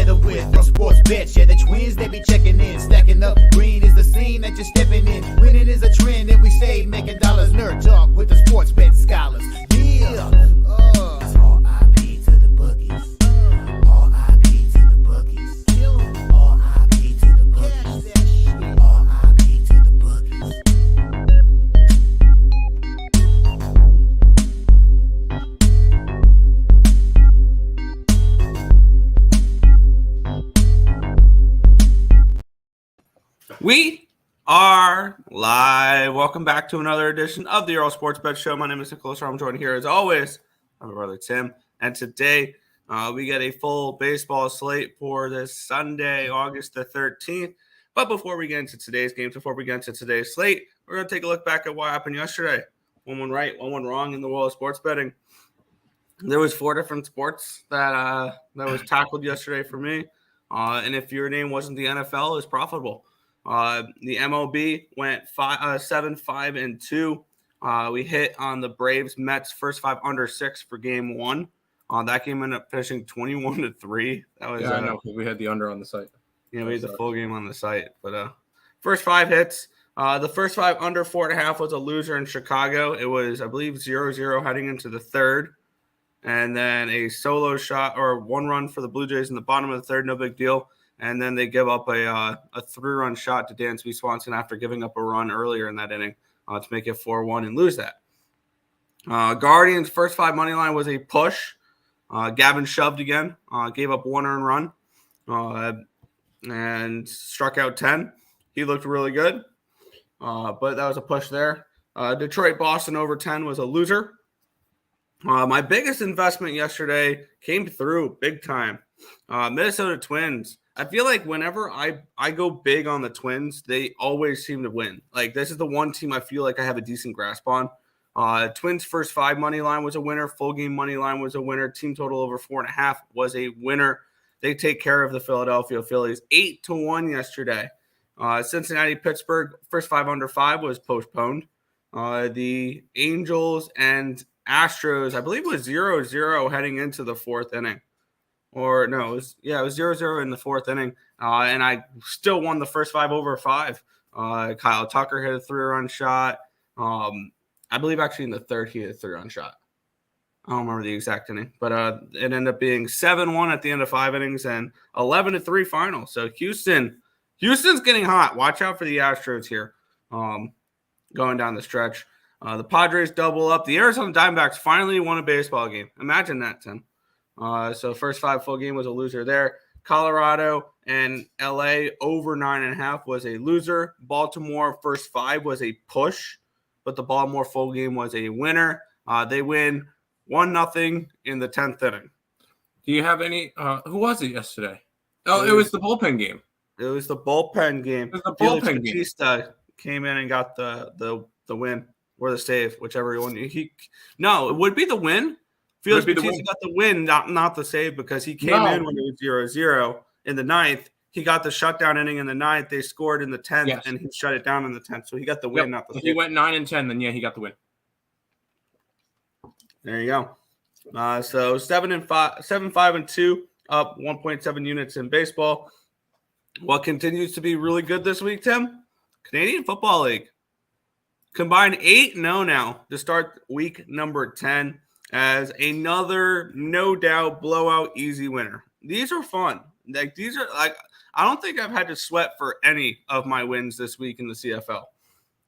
together with the sports bets. Yeah, the twins, they be checking in. Stacking up green is the scene that you're stepping in. Winning is a trend and we stay making dollars. Nerd talk with the sports bet scholars. Yeah. It's R.I.P. to the bookies. R.I.P. to the bookies. R.I.P. to the bookies. R.I.P. to the bookies. We are live. Welcome back to another edition of the Earle Sports Bet Show. My name is Nicholas. I'm joined here as always by my brother Tim. And today we get a full baseball slate for this Sunday, August the 13th. But before we get into today's games, before we get into today's slate, we're going to take a look back at what happened yesterday. One went right, one went wrong in the world of sports betting. There was 4 different sports that was tackled yesterday for me. And if your name wasn't the NFL, it was profitable. The MLB went 7-5-2. We hit on the Braves Mets first 5 under 6 for game 1. That game ended up finishing 21-3. That was I know, because we had the under on the site. Yeah, we had the full game on the site. But first 5 hits. The first 5 under 4.5 was a loser in Chicago. It was, I believe, 0-0 heading into the third. And then a solo shot or 1 run for the Blue Jays in the bottom of the third. No big deal. And then they give up a 3-run shot to Dansby Swanson after giving up a run earlier in that inning to make it 4-1 and lose that. Guardians' first 5 money line was a push. Gavin shoved again, gave up 1 earned run, and struck out 10. He looked really good, but that was a push there. Detroit-Boston over 10 was a loser. My biggest investment yesterday came through big time. Minnesota Twins. I feel like whenever I go big on the Twins, they always seem to win. Like, this is the one team I feel like I have a decent grasp on. Twins' first 5 money line was a winner. Full game money line was a winner. Team total over 4.5 was a winner. They take care of the Philadelphia Phillies 8-1 yesterday. Cincinnati-Pittsburgh, first 5 under 5 was postponed. The Angels and Astros, I believe, was 0-0 heading into the 4th inning. Or no, it was 0-0 in the 4th inning. And I still won the first 5 over 5. Kyle Tucker hit a 3-run shot. I believe actually in the third he hit a 3-run shot. I don't remember the exact inning. But it ended up being 7-1 at the end of 5 innings and 11-3 final. So Houston's getting hot. Watch out for the Astros here going down the stretch. The Padres double up. The Arizona Diamondbacks finally won a baseball game. Imagine that, Tim. So first 5 full game was a loser there. Colorado and LA over 9.5 was a loser. Baltimore first 5 was a push, but the Baltimore full game was a winner. They win 1-0 in the 10th inning. Do you have any? Who was it yesterday? Oh, it was the bullpen game. It was the bullpen game. It was the Felix bullpen game. Bautista came in and got the win or the save, whichever one. No, it would be the win. Felix Bautista got the win, not the save, because he came in when it was 0-0 in the 9th. He got the shutdown inning in the 9th. They scored in the 10th, and he shut it down in the 10th. So he got the win, not the save. If he went 9-10, then he got the win. There you go. So 7-5-2, up 1.7 units in baseball. What continues to be really good this week, Tim? Canadian Football League. Combined 8-0 now to start week number 10 as another, no doubt, blowout easy winner. These are fun. I don't think I've had to sweat for any of my wins this week in the CFL.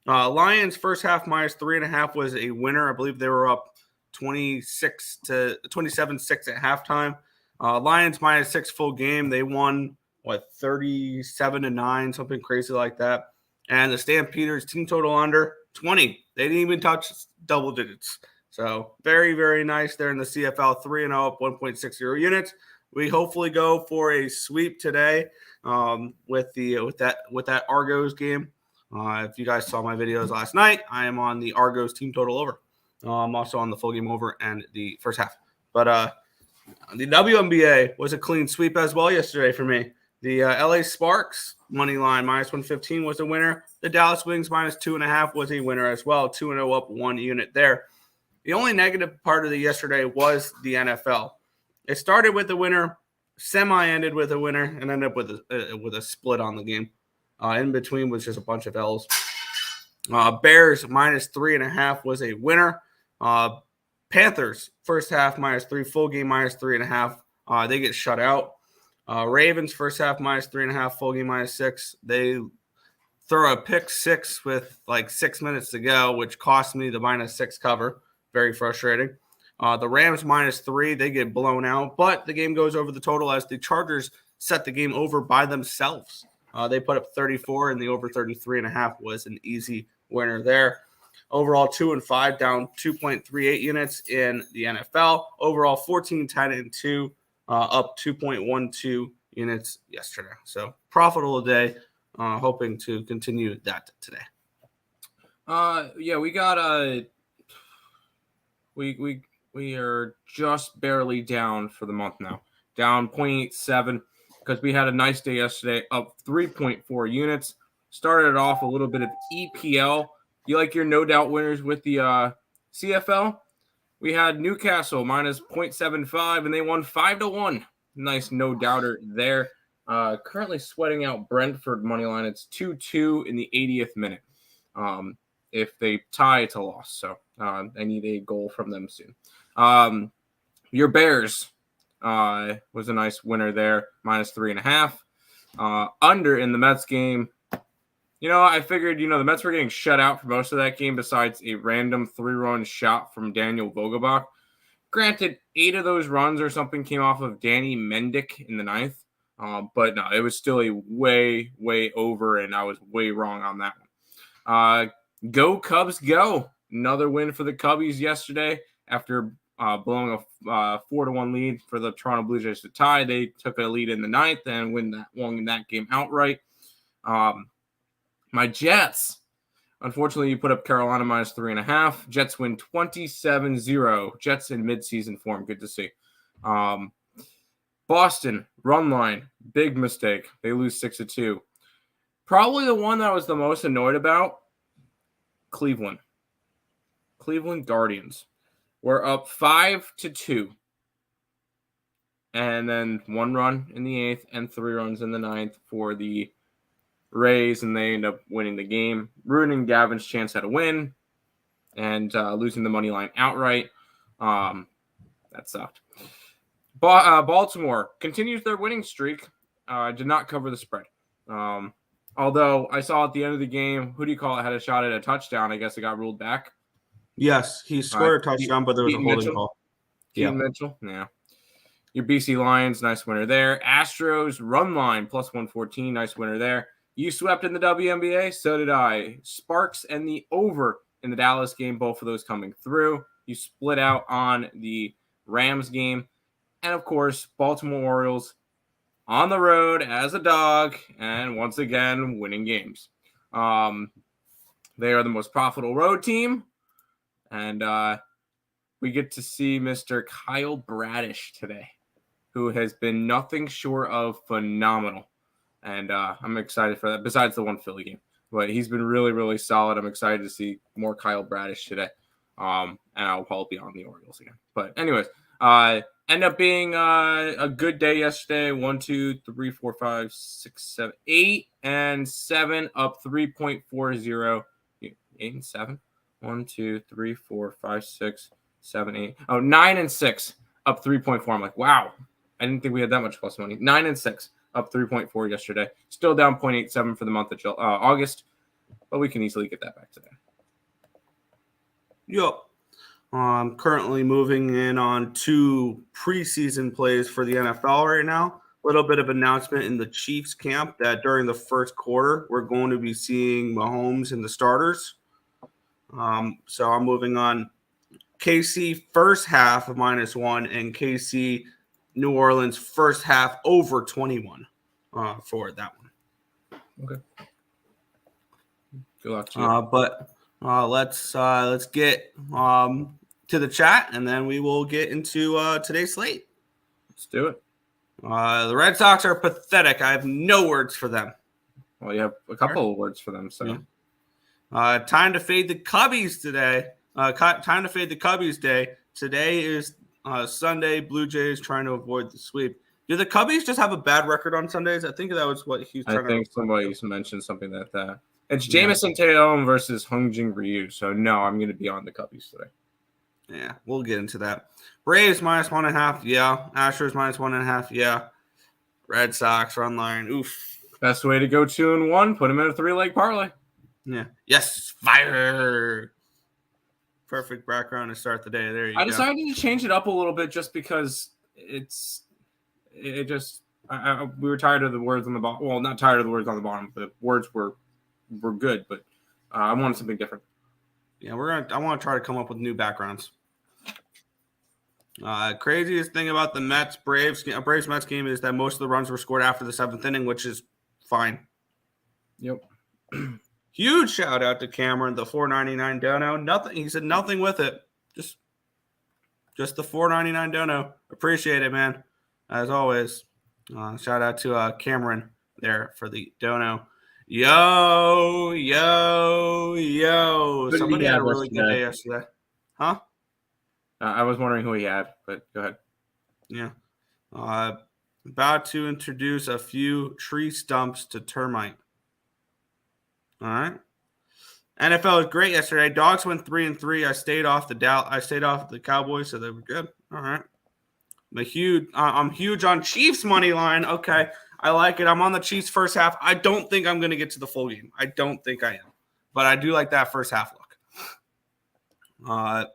Lions first half minus 3.5 was a winner. I believe they were up 27-6 at halftime. Lions minus 6 full game. They won 37-9, something crazy like that. And the Stampeders team total under 20. They didn't even touch double digits. So very, very nice there in the CFL. 3-0 up 1.60 units. We hopefully go for a sweep today with that Argos game. If you guys saw my videos last night, I am on the Argos team total over. I'm also on the full game over and the first half. But the WNBA was a clean sweep as well yesterday for me. The LA Sparks money line minus 115 was a winner. The Dallas Wings minus 2.5 was a winner as well. 2-0 up 1 unit there. The only negative part of the yesterday was the NFL. It started with the winner semi ended with a winner and ended up with a split on the game. In between was just a bunch of L's. Bears -3.5 was a winner. Panthers first half -3, full game -3.5. They get shut out. Ravens first half -3.5, full game -6. They throw a pick six with like 6 minutes to go, which cost me the -6 cover. Very frustrating. The Rams -3, they get blown out, but the game goes over the total as the Chargers set the game over by themselves. They put up 34, and the over 33.5 was an easy winner there. Overall, 2-5, down 2.38 units in the NFL. Overall, 14-10-2, up 2.12 units yesterday. So profitable day. Hoping to continue that today. Yeah, we got we are just barely down for the month now. Down 0.87 because we had a nice day yesterday, up 3.4 units. Started off a little bit of EPL. You like your no doubt winners with the CFL? We had Newcastle -0.75, and they won 5-1. Nice no doubter there. Currently sweating out Brentford money line. It's 2-2 in the 80th minute. If they tie, it's a loss. So I need a goal from them soon. Your Bears was a nice winner there, -3.5. Under in the Mets game. I figured, the Mets were getting shut out for most of that game besides a random 3-run shot from Daniel Vogelbach. Granted, 8 of those runs or something came off of Danny Mendick in the 9th. But no, it was still a way, way over, and I was way wrong on that one. Go Cubs, go. Another win for the Cubbies yesterday after blowing a 4-1 lead for the Toronto Blue Jays to tie. They took a lead in the 9th and won that game outright. My Jets, unfortunately, you put up Carolina -3.5. Jets win 27-0. Jets in midseason form. Good to see. Boston, run line, big mistake. They lose 6-2. Probably the one that I was the most annoyed about, Cleveland. Cleveland Guardians were up 5-2. And then 1 run in the 8th and 3 runs in the 9th for the Rays, and they end up winning the game, ruining Gavin's chance at a win and losing the money line outright. That sucked. Baltimore continues their winning streak. Did not cover the spread. Although I saw at the end of the game, who do you call it, had a shot at a touchdown. I guess it got ruled back. Yes, he scored a touchdown, but there was a holding call. Keaton Mitchell, yeah. Your BC Lions, nice winner there. Astros, run line, +114, nice winner there. You swept in the WNBA, so did I. Sparks and the over in the Dallas game, both of those coming through. You split out on the Rams game. And, of course, Baltimore Orioles on the road as a dog and, once again, winning games. They are the most profitable road team. And we get to see Mr. Kyle Bradish today, who has been nothing short of phenomenal. And I'm excited for that, besides the one Philly game. But he's been really, really solid. I'm excited to see more Kyle Bradish today. And I'll probably be on the Orioles again. But anyways, end up being a good day yesterday. 1, 2, 3, 4, 5, 6, 7, 8, and 7 up 3.40. 8 and 7. 1, 2, 3, 4, 5, 6, 7, 8. Oh, 9 and 6 up 3.4. I'm like, wow. I didn't think we had that much plus money. 9 and 6 up 3.4 yesterday. Still down 0.87 for the month of August, but we can easily get that back today. Yep. I'm currently moving in on 2 preseason plays for the NFL right now. A little bit of announcement in the Chiefs camp that during the first quarter, we're going to be seeing Mahomes in the starters. So I'm moving on KC first half of -1 and KC New Orleans first half over 21 for that one. Okay. Good luck to you. But let's get to the chat, and then we will get into today's slate. Let's do it. The Red Sox are pathetic. I have no words for them. Well, you have a couple of words for them. So, time to fade the Cubbies today. Time to fade the Cubbies day. Today is Sunday. Blue Jays trying to avoid the sweep. Do the Cubbies just have a bad record on Sundays? I think that was what he's trying I think to. somebody mentioned something like that. It's Jamison Tatum versus Hungjin Ryu. So, no, I'm going to be on the Cubbies today. Yeah, we'll get into that. Braves -1.5. Yeah. Astros -1.5. Yeah. Red Sox run line. Oof. Best way to go 2-1. Put them in a 3-leg parlay. Yeah. Yes. Fire. Perfect background to start the day. There you go. I decided to change it up a little bit just because we were tired of the words on the bottom. Well, not tired of the words on the bottom, but the words were good. But I wanted something different. Yeah, I want to try to come up with new backgrounds. Craziest thing about the Braves Mets game is that most of the runs were scored after the 7th inning, which is fine. Yep. Huge shout out to Cameron, the $4.99 dono. Nothing. He said nothing with it. Just the $4.99 dono. Appreciate it, man. As always. Shout out to Cameron there for the dono. Yo. Somebody had a really good day yesterday. Huh? I was wondering who he had, but go ahead. Yeah. About to introduce a few tree stumps to termite. All right. NFL was great yesterday. Dogs went 3-3. I stayed off the Cowboys, so they were good. All right. I'm huge on Chiefs money line. Okay. I like it. I'm on the Chiefs first half. I don't think I'm going to get to the full game. I don't think I am. But I do like that first half look.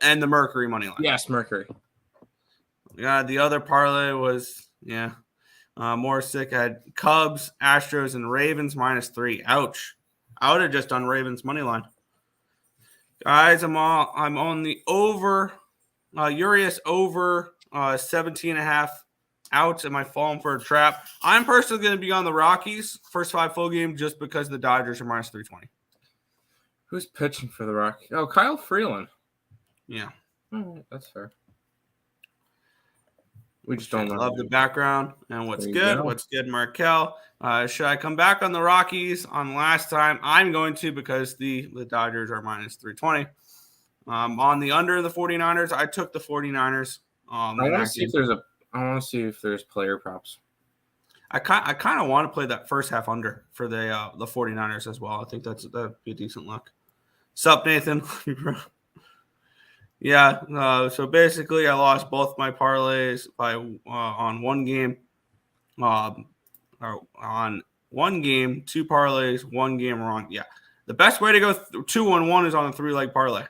And the Mercury money line. Yes, Mercury. Yeah, the other parlay was, more sick. I had Cubs, Astros, and Ravens -3. Ouch. I would have just done Ravens money line. Guys, I'm on the over. Urias over 17.5. Outs. Am I falling for a trap? I'm personally going to be on the Rockies first 5 full game just because the Dodgers are -320. Who's pitching for the Rockies? Oh, Kyle Freeland. Yeah. That's fair. We just don't love the background. And what's good? What's good, Markel? Should I come back on the Rockies on last time? I'm going to because the Dodgers are -320. On the under the 49ers, I took the 49ers. I want to see if there's player props. I kind of want to play that first half under for the 49ers as well. I think that'd be a decent look. Sup, Nathan? Yeah. So basically, I lost both my parlays on one game. On one game, 2 parlays, 1 game wrong. Yeah. The best way to go 2-1 is on a 3-leg parlay.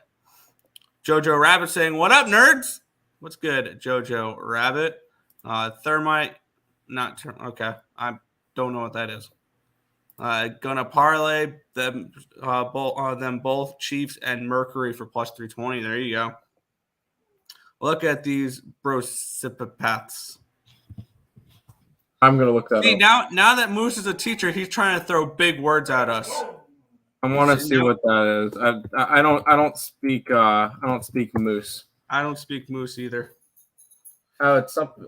Jojo Rabbit saying, "What up, nerds? What's good, Jojo Rabbit?" Thermite, okay. I don't know what that is. Gonna parlay them both Chiefs and Mercury for +320. There you go. Look at these brosipaths. I'm gonna look that up. Now that Moose is a teacher, he's trying to throw big words at us. I want to see what that is. I don't speak Moose. I don't speak Moose either. Oh, it's something.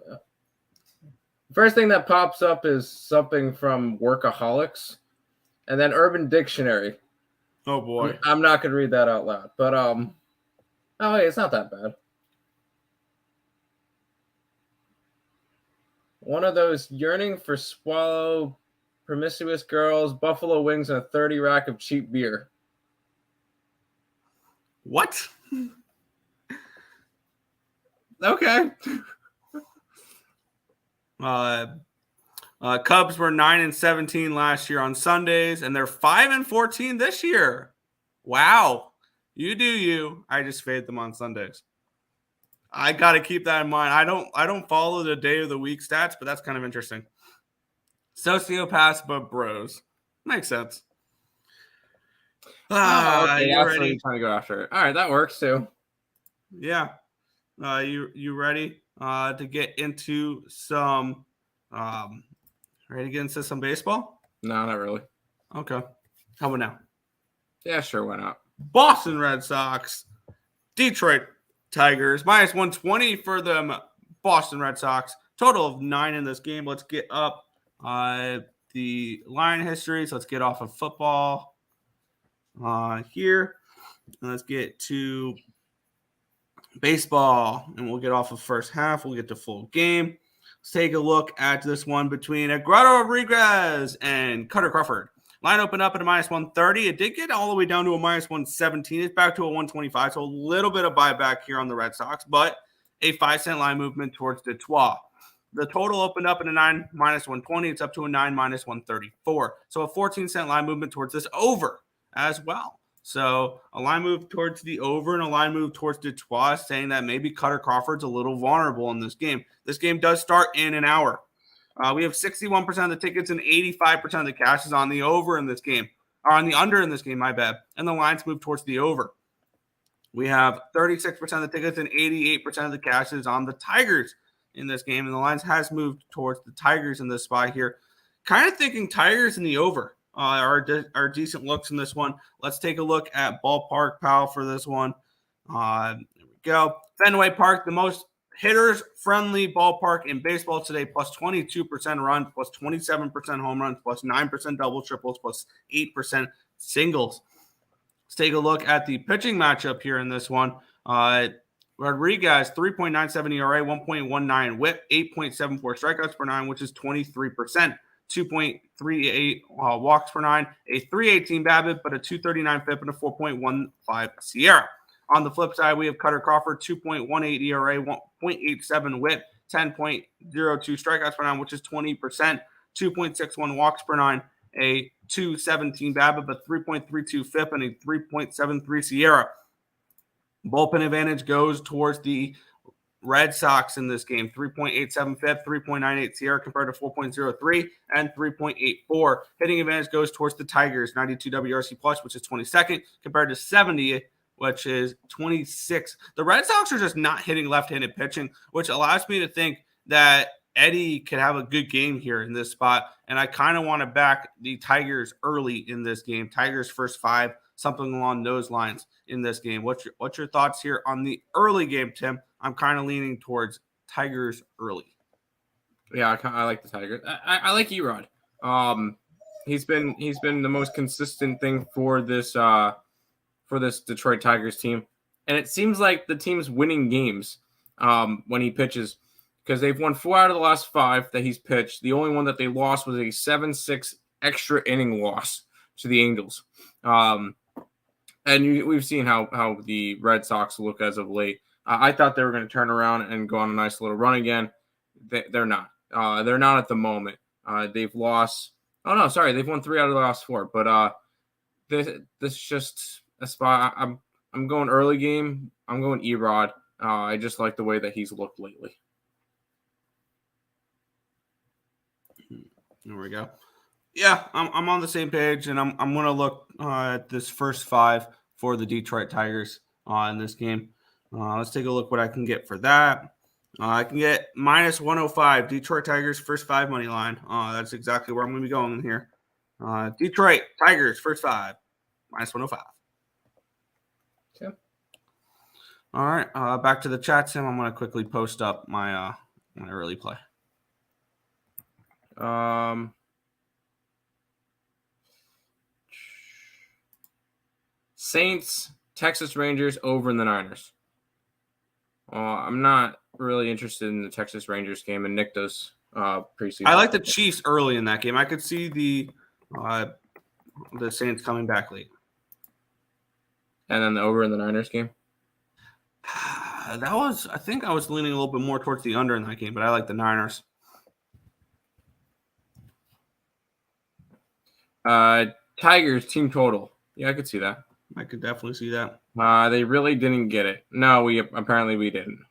First thing that pops up is something from Workaholics, and then Urban Dictionary. Oh boy, I'm not gonna read that out loud, but hey, it's not that bad. One of those yearning for swallow, promiscuous girls, buffalo wings, and a 30 rack of cheap beer. What? Okay. Cubs were 9-17 last year on Sundays, and they're 5-14 this year. Wow. You do you. I just fade them on Sundays. I got to keep that in mind. I don't follow the day of the week stats, but that's kind of interesting. Sociopaths, but bros. Makes sense. Okay, that's what you're trying to go after. All right, that works too. Yeah. You ready to get into some baseball? No, not really. Okay. How about now? Yeah, sure, why not? Boston Red Sox, Detroit Tigers, -120 for them Boston Red Sox. Total of 9 in this game. Let's get up the line histories. Let's get off of football here. And let's get to baseball, and we'll get off of first half. We'll get to full game. Let's take a look at this one between Eduardo Rodriguez and Cutter Crawford. Line opened up at a -130. It did get all the way down to a -117. It's back to a 125, so a little bit of buyback here on the Red Sox, but a 5-cent line movement towards Detroit. The total opened up at a 9 -120. It's up to a 9 -134. So a 14-cent line movement towards this over as well. So a line move towards the over and a line move towards Detroit, saying that maybe Cutter Crawford's a little vulnerable in this game. This game does start in an hour. We have 61% of the tickets and 85% of the cash is on the over in this game, or on the under in this game, my bad. And the lines move towards the over. We have 36% of the tickets and 88% of the cash is on the Tigers in this game, and the lines has moved towards the Tigers in this spot here. Kind of thinking Tigers in the over are decent looks in this one. Let's take a look at Ballpark Pal for this one. There we go. Fenway Park, the most hitters-friendly ballpark in baseball today, plus 22% runs, plus 27% home runs, plus 9% double triples, plus 8% singles. Let's take a look at the pitching matchup here in this one. Rodriguez, 3.97 ERA, 1.19 whip, 8.74 strikeouts per nine, which is 23%, 2.38 walks per nine, a 318 BABIP, but a 239 FIP, and a 4.15 SIERA. On the flip side, we have Cutter Crawford, 2.18 ERA, 1.87 whip, 10.02 strikeouts per nine, which is 20%, 2.61 walks per nine, a 217 BABIP, a 3.32 FIP, and a 3.73 SIERA. Bullpen advantage goes towards the Red Sox in this game. 3.87 FIP, 3.98 SIERA compared to 4.03 and 3.84. Hitting advantage goes towards the Tigers. 92 WRC plus, which is 22nd, compared to 70, which is 26. The Red Sox are just not hitting left-handed pitching, which allows me to think that Eddie could have a good game here in this spot. And I kind of want to back the Tigers early in this game. Tigers first 5, something along those lines in this game. What's your thoughts here on the early game, Tim? I'm kind of leaning towards Tigers early. Yeah, I like the Tigers. I like Erod. He's been the most consistent thing for this Detroit Tigers team, and it seems like the team's winning games when he pitches, because they've won 4 out of the last 5 that he's pitched. The only one that they lost was a 7-6 extra inning loss to the Angels. And we've seen how the Red Sox look as of late. I thought they were going to turn around and go on a nice little run again. They're not. They're not at the moment. They've lost. Oh no, sorry, they've won 3 out of the last 4. But this is just a spot. I'm going early game. I'm going Erod. I just like the way that he's looked lately. There we go. Yeah, I'm on the same page, and I'm going to look at this first 5 for the Detroit Tigers in this game. Let's take a look what I can get for that. I can get -105 Detroit Tigers first 5 money line. That's exactly where I'm going to be going here. Detroit Tigers first 5 -105. Okay. All right, back to the chat, Tim. I'm going to quickly post up my early play. Saints, Texas Rangers over in the Niners. I'm not really interested in the Texas Rangers game, and Nick does preseason. I like the Chiefs early in that game. I could see the Saints coming back late. And then the over in the Niners game? I think I was leaning a little bit more towards the under in that game, but I like the Niners. Tigers team total. Yeah, I could see that. I could definitely see that. They really didn't get it. No, we didn't.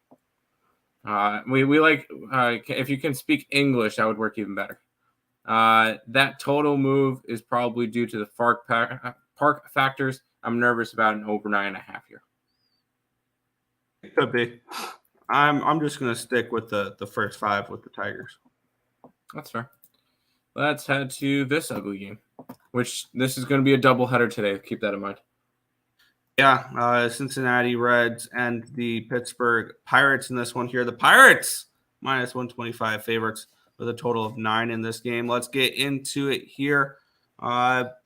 We like if you can speak English, that would work even better. That total move is probably due to the park factors. I'm nervous about an over 9.5 here. It could be. I'm just going to stick with the first 5 with the Tigers. That's fair. Let's head to this ugly game, which this is going to be a doubleheader today. Keep that in mind. Yeah, Cincinnati Reds and the Pittsburgh Pirates in this one here. The Pirates -125 favorites with a total of 9 in this game. Let's get into it here.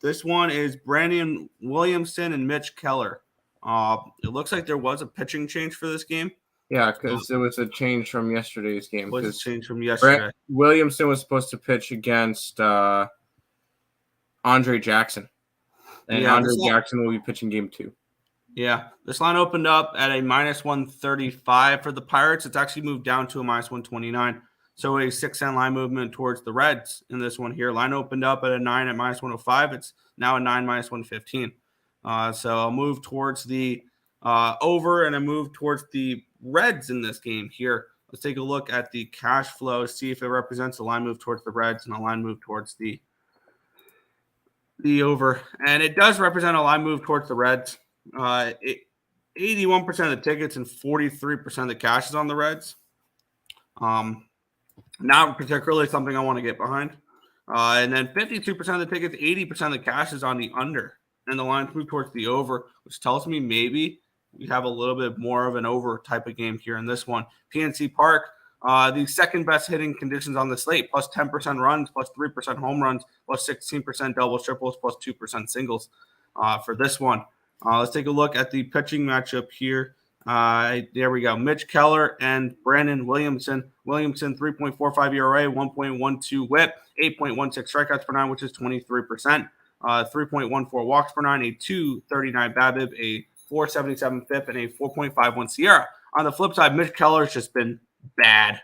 This one is Brandon Williamson and Mitch Keller. It looks like there was a pitching change for this game. Yeah, because it was a change from yesterday's game. Was a change from yesterday. Brett Williamson was supposed to pitch against Andre Jackson. And Andre Jackson will be pitching game 2. Yeah, this line opened up at a -135 for the Pirates. It's actually moved down to a -129. So a 6-cent line movement towards the Reds in this one here. Line opened up at a 9 at -105. It's now a 9 -115. So I'll move towards the over and I move towards the Reds in this game here. Let's take a look at the cash flow, see if it represents a line move towards the Reds and a line move towards the over. And it does represent a line move towards the Reds. 81% of the tickets and 43% of the cash is on the Reds. Not particularly something I want to get behind. And then 52% of the tickets, 80% of the cash is on the under. And the lines move towards the over, which tells me maybe we have a little bit more of an over type of game here in this one. PNC Park, the second best hitting conditions on the slate, plus 10% runs, plus 3% home runs, plus 16% doubles, triples, plus 2% singles for this one. Let's take a look at the pitching matchup here. There we go. Mitch Keller and Brandon Williamson. Williamson, 3.45 ERA, 1.12 whip, 8.16 strikeouts per 9, which is 23%. 3.14 walks per 9, a 239 BABIP, a 477 FIP, and a 4.51 Sierra. On the flip side, Mitch Keller has just been bad.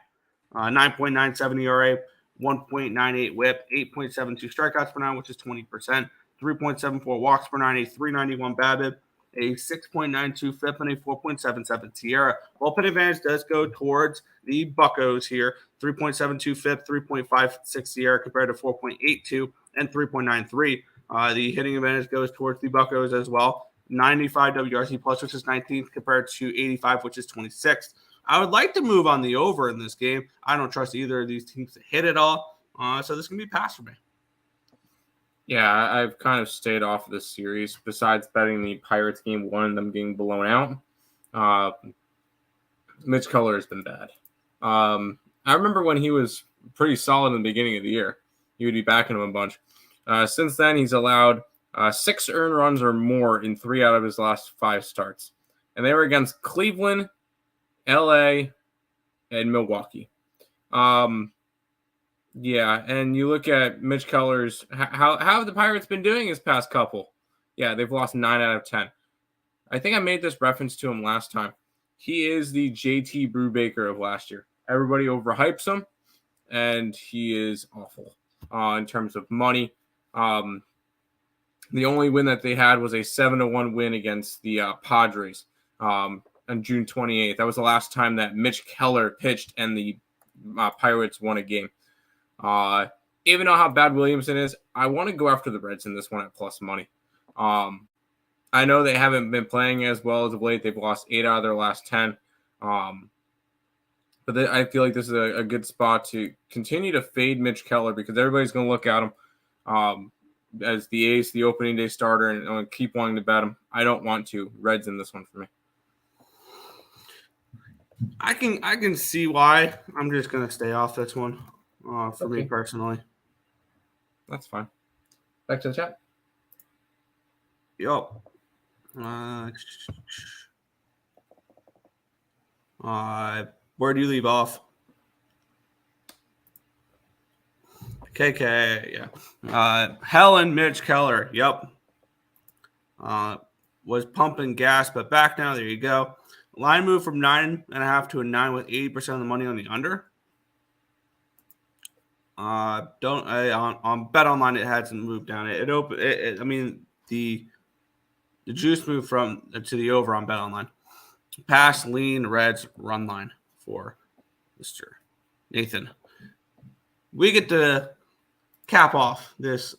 9.97 ERA, 1.98 whip, 8.72 strikeouts per 9, which is 20%. 3.74 walks per 9, a 391 BABIP, a 6.92 FIP, and a 4.77 Sierra. Bullpen advantage does go towards the Buccos here. 3.72 FIP, 3.56 Sierra compared to 4.82 and 3.93. The hitting advantage goes towards the Buccos as well. 95 WRC plus, which is 19th, compared to 85, which is 26th. I would like to move on the over in this game. I don't trust either of these teams to hit it all. So this can be a pass for me. Yeah, I've kind of stayed off of this series. Besides betting the Pirates game 1 and them getting blown out, Mitch Keller has been bad. I remember when he was pretty solid in the beginning of the year. He would be backing him a bunch. Since then, he's allowed 6 earned runs or more in 3 out of his last 5 starts. And they were against Cleveland, LA, and Milwaukee. Yeah, and you look at Mitch Keller's how have the Pirates been doing his past couple? Yeah, they've lost 9 out of 10. I think I made this reference to him last time. He is the JT Brubaker of last year. Everybody overhypes him, and he is awful in terms of money. The only win that they had was a 7-1 win against the Padres on June 28th. That was the last time that Mitch Keller pitched and the Pirates won a game. Even though how bad Williamson is, I want to go after the Reds in this one at plus money. I know they haven't been playing as well as of late. They've lost 8 out of their last 10. But I feel like this is a good spot to continue to fade Mitch Keller because everybody's going to look at him as the ace, the opening day starter, and keep wanting to bet him. I don't want to. Reds in this one for me. I can see why. I'm just going to stay off this one for me personally. That's fine. Back to the chat. Yup. Where do you leave off? KK, yeah. Helen Mitch Keller, yep. Was pumping gas, but back now. There you go. Line move from 9.5 to a 9 with 80% of the money on the under. On Bet Online it hasn't moved down. I mean the juice moved from to the over on Bet Online. Pass, lean, Reds, run line for Mr. Nathan. We get to cap off the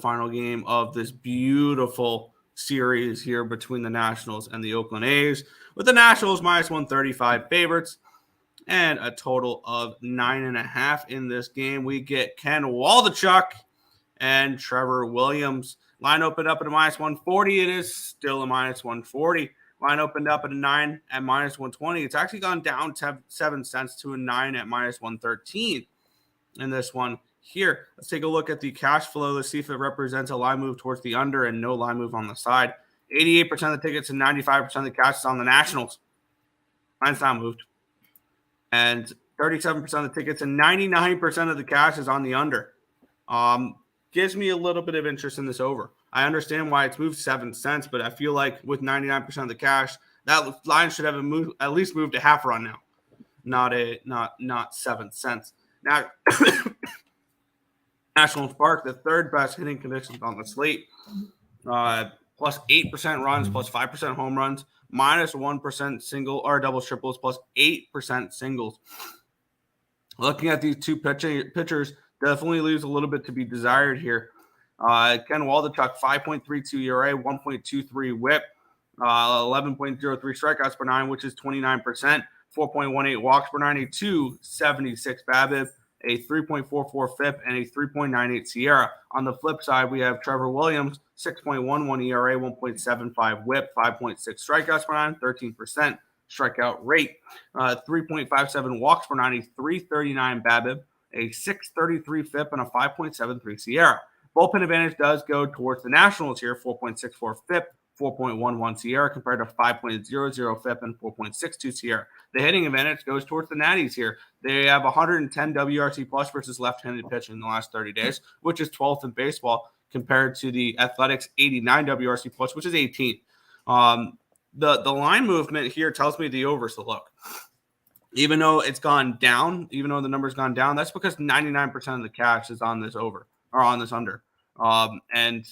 final game of this beautiful series here between the Nationals and the Oakland A's, with the Nationals minus 135 favorites and a total of 9.5 in this game. We get Ken Waldichuk and Trevor Williams. Line opened up at a minus 140. It is still a minus 140. Line opened up at a 9 at minus 120. It's actually gone down 7 cents to a 9 at minus 113 in this one here. Let's take a look at the cash flow. Let's see if it represents a line move towards the under and no line move on the side. 88% of the tickets and 95% of the cash is on the Nationals. Line's not moved. And 37% of the tickets and 99% of the cash is on the under. Gives me a little bit of interest in this over. I understand why it's moved 7 cents, but I feel like with 99% of the cash, that line should have at least moved a half run now, not 7 cents. Now, National Spark, the third best hitting conditions on the slate, plus 8% runs, plus 5% home runs, minus 1% single or double triples, plus 8% singles. Looking at these two pitchers, definitely leaves a little bit to be desired here. Ken Waldichuk, 5.32 ERA, 1.23 WHIP, 11.03 strikeouts per nine, which is 29%, 4.18 walks per 9, a 2.76 BABIP, a 3.44 FIP, and a 3.98 SIERA. On the flip side, we have Trevor Williams, 6.11 ERA, 1.75 WHIP, 5.6 strikeouts per nine, 13% strikeout rate, 3.57 walks per 9, a 3.39 BABIP, a 6.33 FIP, and a 5.73 SIERA. Bullpen advantage does go towards the Nationals here, 4.64 FIP, 4.11 SIERA compared to 5.00 FIP and 4.62 SIERA. The hitting advantage goes towards the Natties here. They have 110 WRC plus versus left-handed pitching in the last 30 days, which is 12th in baseball compared to the Athletics 89 WRC plus, which is 18th. The line movement here tells me the over's the look. Even though it's gone down, even though the number's gone down, that's because 99% of the cash is on this over or on this under. And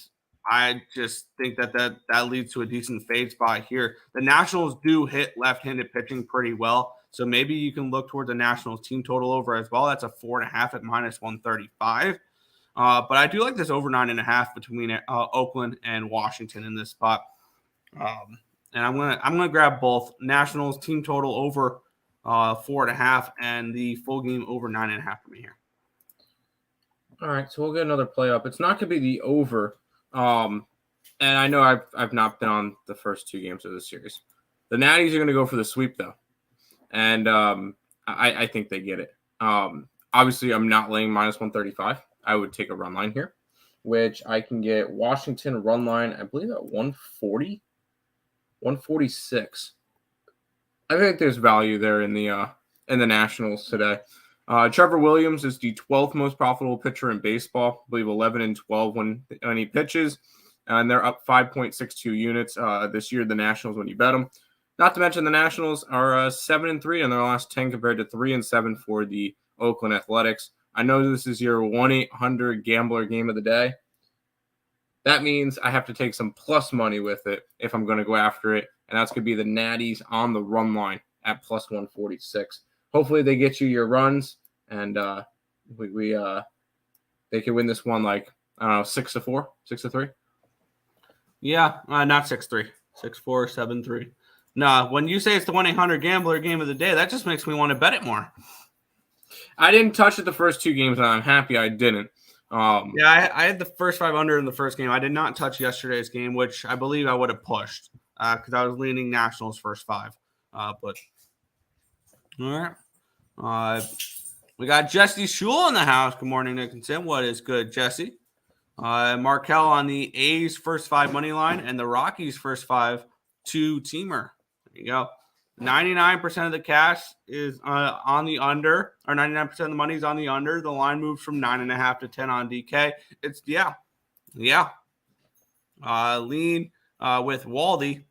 I just think that leads to a decent fade spot here. The Nationals do hit left-handed pitching pretty well, so maybe you can look towards the Nationals team total over as well. That's a 4.5 at minus 135. But I do like this over 9.5 between Oakland and Washington in this spot. And I'm gonna grab both Nationals team total over 4.5 and the full game over 9.5 for me here. All right, so we'll get another play up. It's not going to be the over. And I know I've not been on the first two games of this series. The Natties are going to go for the sweep, though. And I think they get it. Obviously, I'm not laying minus 135. I would take a run line here, which I can get Washington run line, I believe, at 140, 146. I think there's value there in the Nationals today. Trevor Williams is the 12th most profitable pitcher in baseball. I believe 11 and 12 when he pitches, and they're up 5.62 units this year. The Nationals, when you bet them, not to mention the Nationals are 7-3 in their last 10 compared to 3-7 for the Oakland Athletics. I know this is your 1-800 gambler game of the day. That means I have to take some plus money with it if I'm going to go after it, and that's going to be the Natties on the run line at plus 146. Hopefully they get you your runs, and they can win this one like, I don't know, 6-4, 6-3. Yeah, not 6-3, 6-4, 7-3. No, when you say it's the 1-800 gambler game of the day, that just makes me want to bet it more. I didn't touch it the first two games, and I'm happy I didn't. Yeah, I had the first 5 under in the first game. I did not touch yesterday's game, which I believe I would have pushed because I was leaning Nationals first 5. But all right. We got Jesse Shule in the house. Good morning, Nick and Tim. What is good, Jesse? Markel on the A's first 5 money line and the Rockies first 5 2-teamer. There you go. 99% of the cash is on the under, or 99% of the money is on the under. The line moves from 9.5 to 10 on DK. It's lean with Waldy.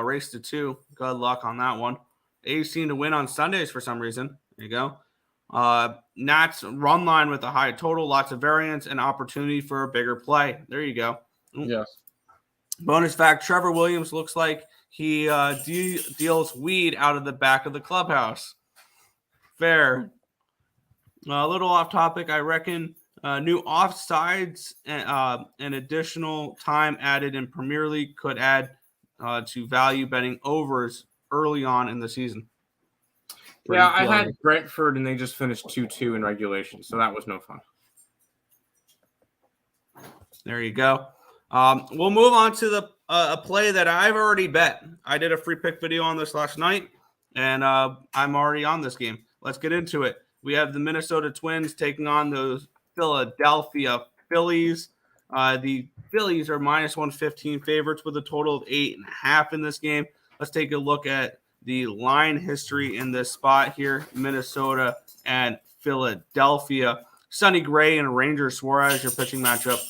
Race to 2. Good luck on that one. A's seem to win on Sundays for some reason. There you go. Nats run line with a high total, lots of variance and opportunity for a bigger play. There you go. Yes. Bonus fact, Trevor Williams looks like he deals weed out of the back of the clubhouse. Fair. A little off topic, I reckon. New offsides and additional time added in Premier League could add to value betting overs early on in the season. Yeah, I had Brentford, and they just finished 2-2 in regulation, so that was no fun. There you go. We'll move on to a play that I've already bet. I did a free pick video on this last night, and I'm already on this game. Let's get into it. We have the Minnesota Twins taking on the Philadelphia Phillies. The Phillies are minus 115 favorites with a total of 8.5 in this game. Let's take a look at the line history in this spot here, Minnesota and Philadelphia. Sonny Gray and Ranger Suarez, your pitching matchup.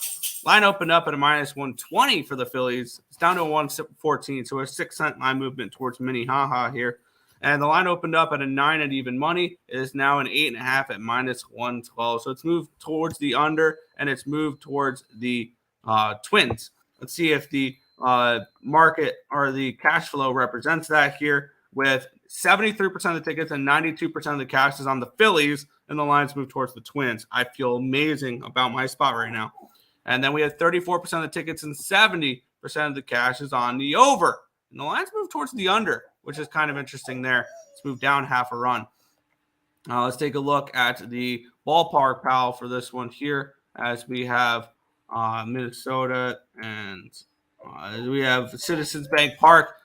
Line opened up at a minus 120 for the Phillies. It's down to a 114, so a 6-cent line movement towards Minnehaha here. And the line opened up at a 9 at even money. It is now an 8.5 at minus 112. So it's moved towards the under, and it's moved towards the Twins. Let's see if the market or the cash flow represents that here, with 73% of the tickets and 92% of the cash is on the Phillies, and the lines move towards the Twins. I feel amazing about my spot right now. And then we have 34% of the tickets and 70% of the cash is on the over. And the lines move towards the under, which is kind of interesting there. Let's move down half a run. Let's take a look at the ballpark pal for this one here, as we have Minnesota and we have Citizens Bank Park,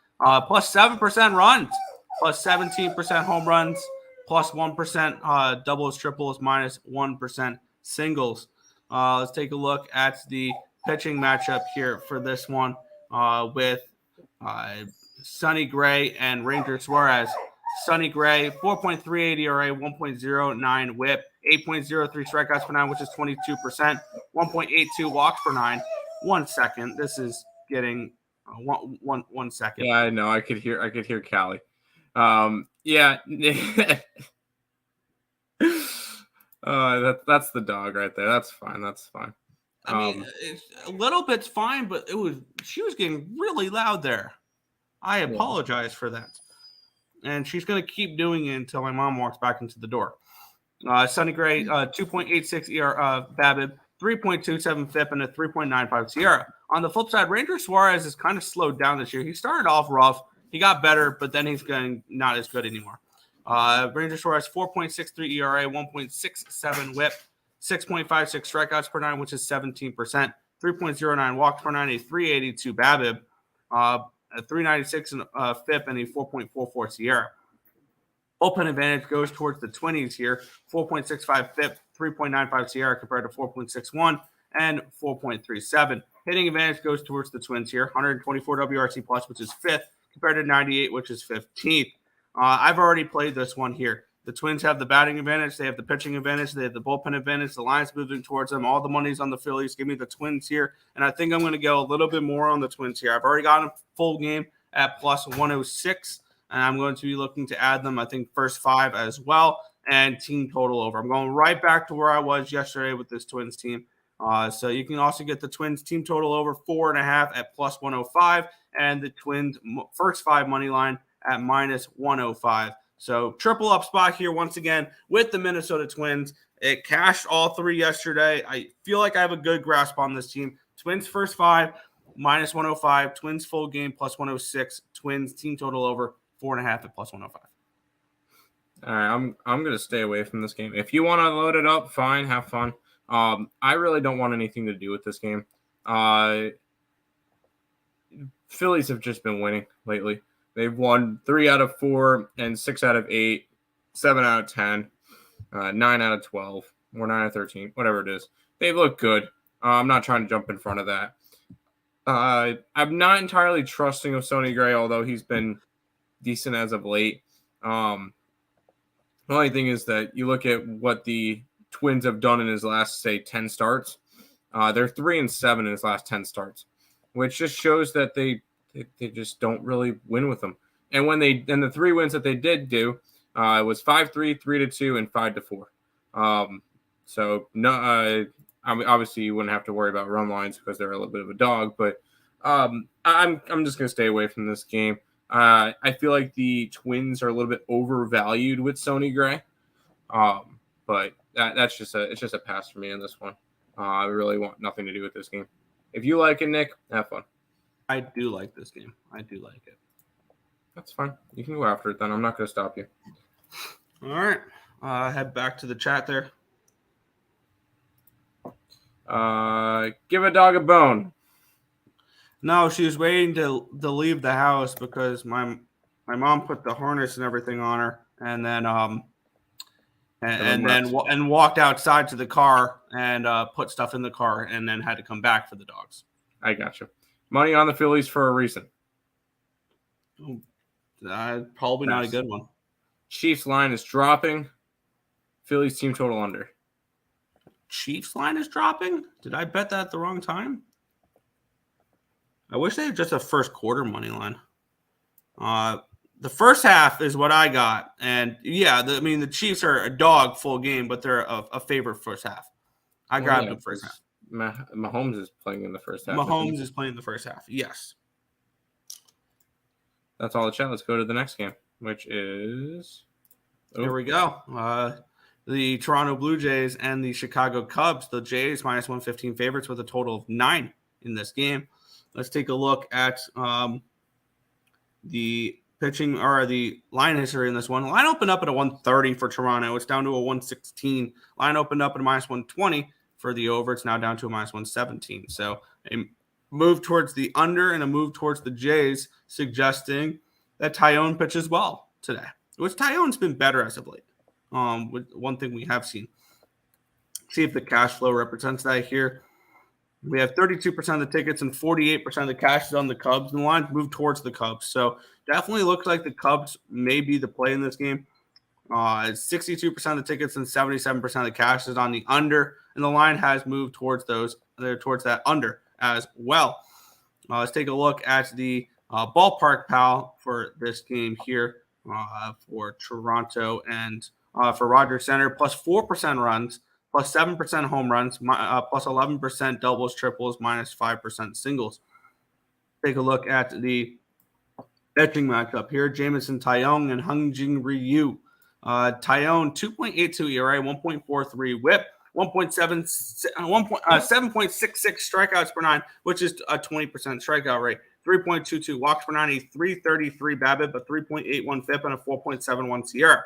plus 7% runs, plus 17% home runs, plus 1% doubles, triples, minus 1% singles. Let's take a look at the pitching matchup here for this one with Sonny Gray and Ranger Suarez. Sonny Gray, 4.38 ERA, 1.09 whip, 8.03 strikeouts per 9, which is 22%, 1.82 walks per 9. 1 second. This is getting 1 second. Yeah, I know. I could hear Callie. Yeah. That's the dog right there. That's fine. I mean, a little bit's fine, but she was getting really loud there. I apologize for that. And she's going to keep doing it until my mom walks back into the door. Sonny Gray, 2.86 BABIP, 3.27 FIP, and a 3.95 SIERA. On the flip side, Ranger Suarez has kind of slowed down this year. He started off rough. He got better, but then he's getting not as good anymore. Ranger Suarez, 4.63 ERA, 1.67 whip, 6.56 strikeouts per 9, which is 17%, 3.09 walks per 9, a 3.82 BABIP, a 3.96 FIP, and a 4.44 SIERA. Bullpen advantage goes towards the Twinnies here, 4.65 FIP, 3.95 SIERA compared to 4.61 and 4.37. Hitting advantage goes towards the Twins here, 124 WRC plus, which is 5th, compared to 98, which is 15th. I've already played this one here. The Twins have the batting advantage. They have the pitching advantage. They have the bullpen advantage. The line's moving towards them. All the money's on the Phillies. Give me the Twins here. And I think I'm going to go a little bit more on the Twins here. I've already got a full game at plus 106. And I'm going to be looking to add them, I think, first 5 as well. And team total over. I'm going right back to where I was yesterday with this Twins team. So you can also get the Twins team total over 4.5 at plus 105. And the Twins first 5 money line at minus 105. So triple up spot here once again with the Minnesota Twins. It cashed all 3 yesterday. I feel like I have a good grasp on this team. Twins first 5, minus 105. Twins full game, plus 106. Twins team total over 4.5 at plus 105. All right, I'm going to stay away from this game. If you want to load it up, fine, have fun. I really don't want anything to do with this game. Phillies have just been winning lately. They've won 3 out of 4 and 6 out of 8, 7 out of 10, 9 out of 12, or 9 out of 13, whatever it is. They look good. I'm not trying to jump in front of that. I'm not entirely trusting of Sonny Gray, although he's been decent as of late. The only thing is that you look at what the Twins have done in his last, say, 10 starts. They're 3-7 in his last 10 starts, which just shows that they just don't really win with them. And the 3 wins that they did do, it was 5-3, 3-2, and 5-4. So no, I mean, obviously you wouldn't have to worry about run lines because they're a little bit of a dog. But I'm just gonna stay away from this game. I feel like the Twins are a little bit overvalued with Sonny Gray. But it's just a pass for me in this one. I really want nothing to do with this game. If you like it, Nick, have fun. I do like this game. I do like it. That's fine. You can go after it then. I'm not going to stop you. All right. Head back to the chat there. Give a dog a bone. No, she was waiting to leave the house because my mom put the harness and everything on her, and then and walked outside to the car and put stuff in the car, and then had to come back for the dogs. I gotcha. Money on the Phillies for a reason. Probably not a good one. Chiefs line is dropping. Phillies team total under. Chiefs line is dropping? Did I bet that at the wrong time? I wish they had just a first quarter money line. The first half is what I got. And, yeah, the Chiefs are a dog full game, but they're a favorite first half. I grabbed the first half. Mahomes is playing in the first half. Mahomes is playing the first half, yes. That's all the chat. Let's go to the next game, which is... Here we go. The Toronto Blue Jays and the Chicago Cubs. The Jays minus 115 favorites with a total of 9 in this game. Let's take a look at the pitching or the line history in this one. Line opened up at a 130 for Toronto. It's down to a 116. Line opened up at a minus 120 for the over. It's now down to a minus 117. So a move towards the under and a move towards the Jays, suggesting that Tyone pitches well today, which Tyone's been better as of late. With one thing we have seen. See if the cash flow represents that here. We have 32% of the tickets and 48% of the cash is on the Cubs. And the line moved towards the Cubs. So definitely looks like the Cubs may be the play in this game. 62% of the tickets and 77% of the cash is on the under. And the line has moved towards that under as well. Let's take a look at the ballpark pal for this game here for Toronto and for Rogers Center. Plus 4% runs. Plus 7% home runs, plus 11% doubles, triples, minus 5% singles. Take a look at the pitching matchup here. Jameson Taillon and Hyunjin Ryu. Taillon, 2.82 ERA, 1.43 whip, 7.66 strikeouts per 9, which is a 20% strikeout rate. 3.22 walks per 9, a 3.33 BABIP, a 3.81 FIP, and a 4.71 SIERA.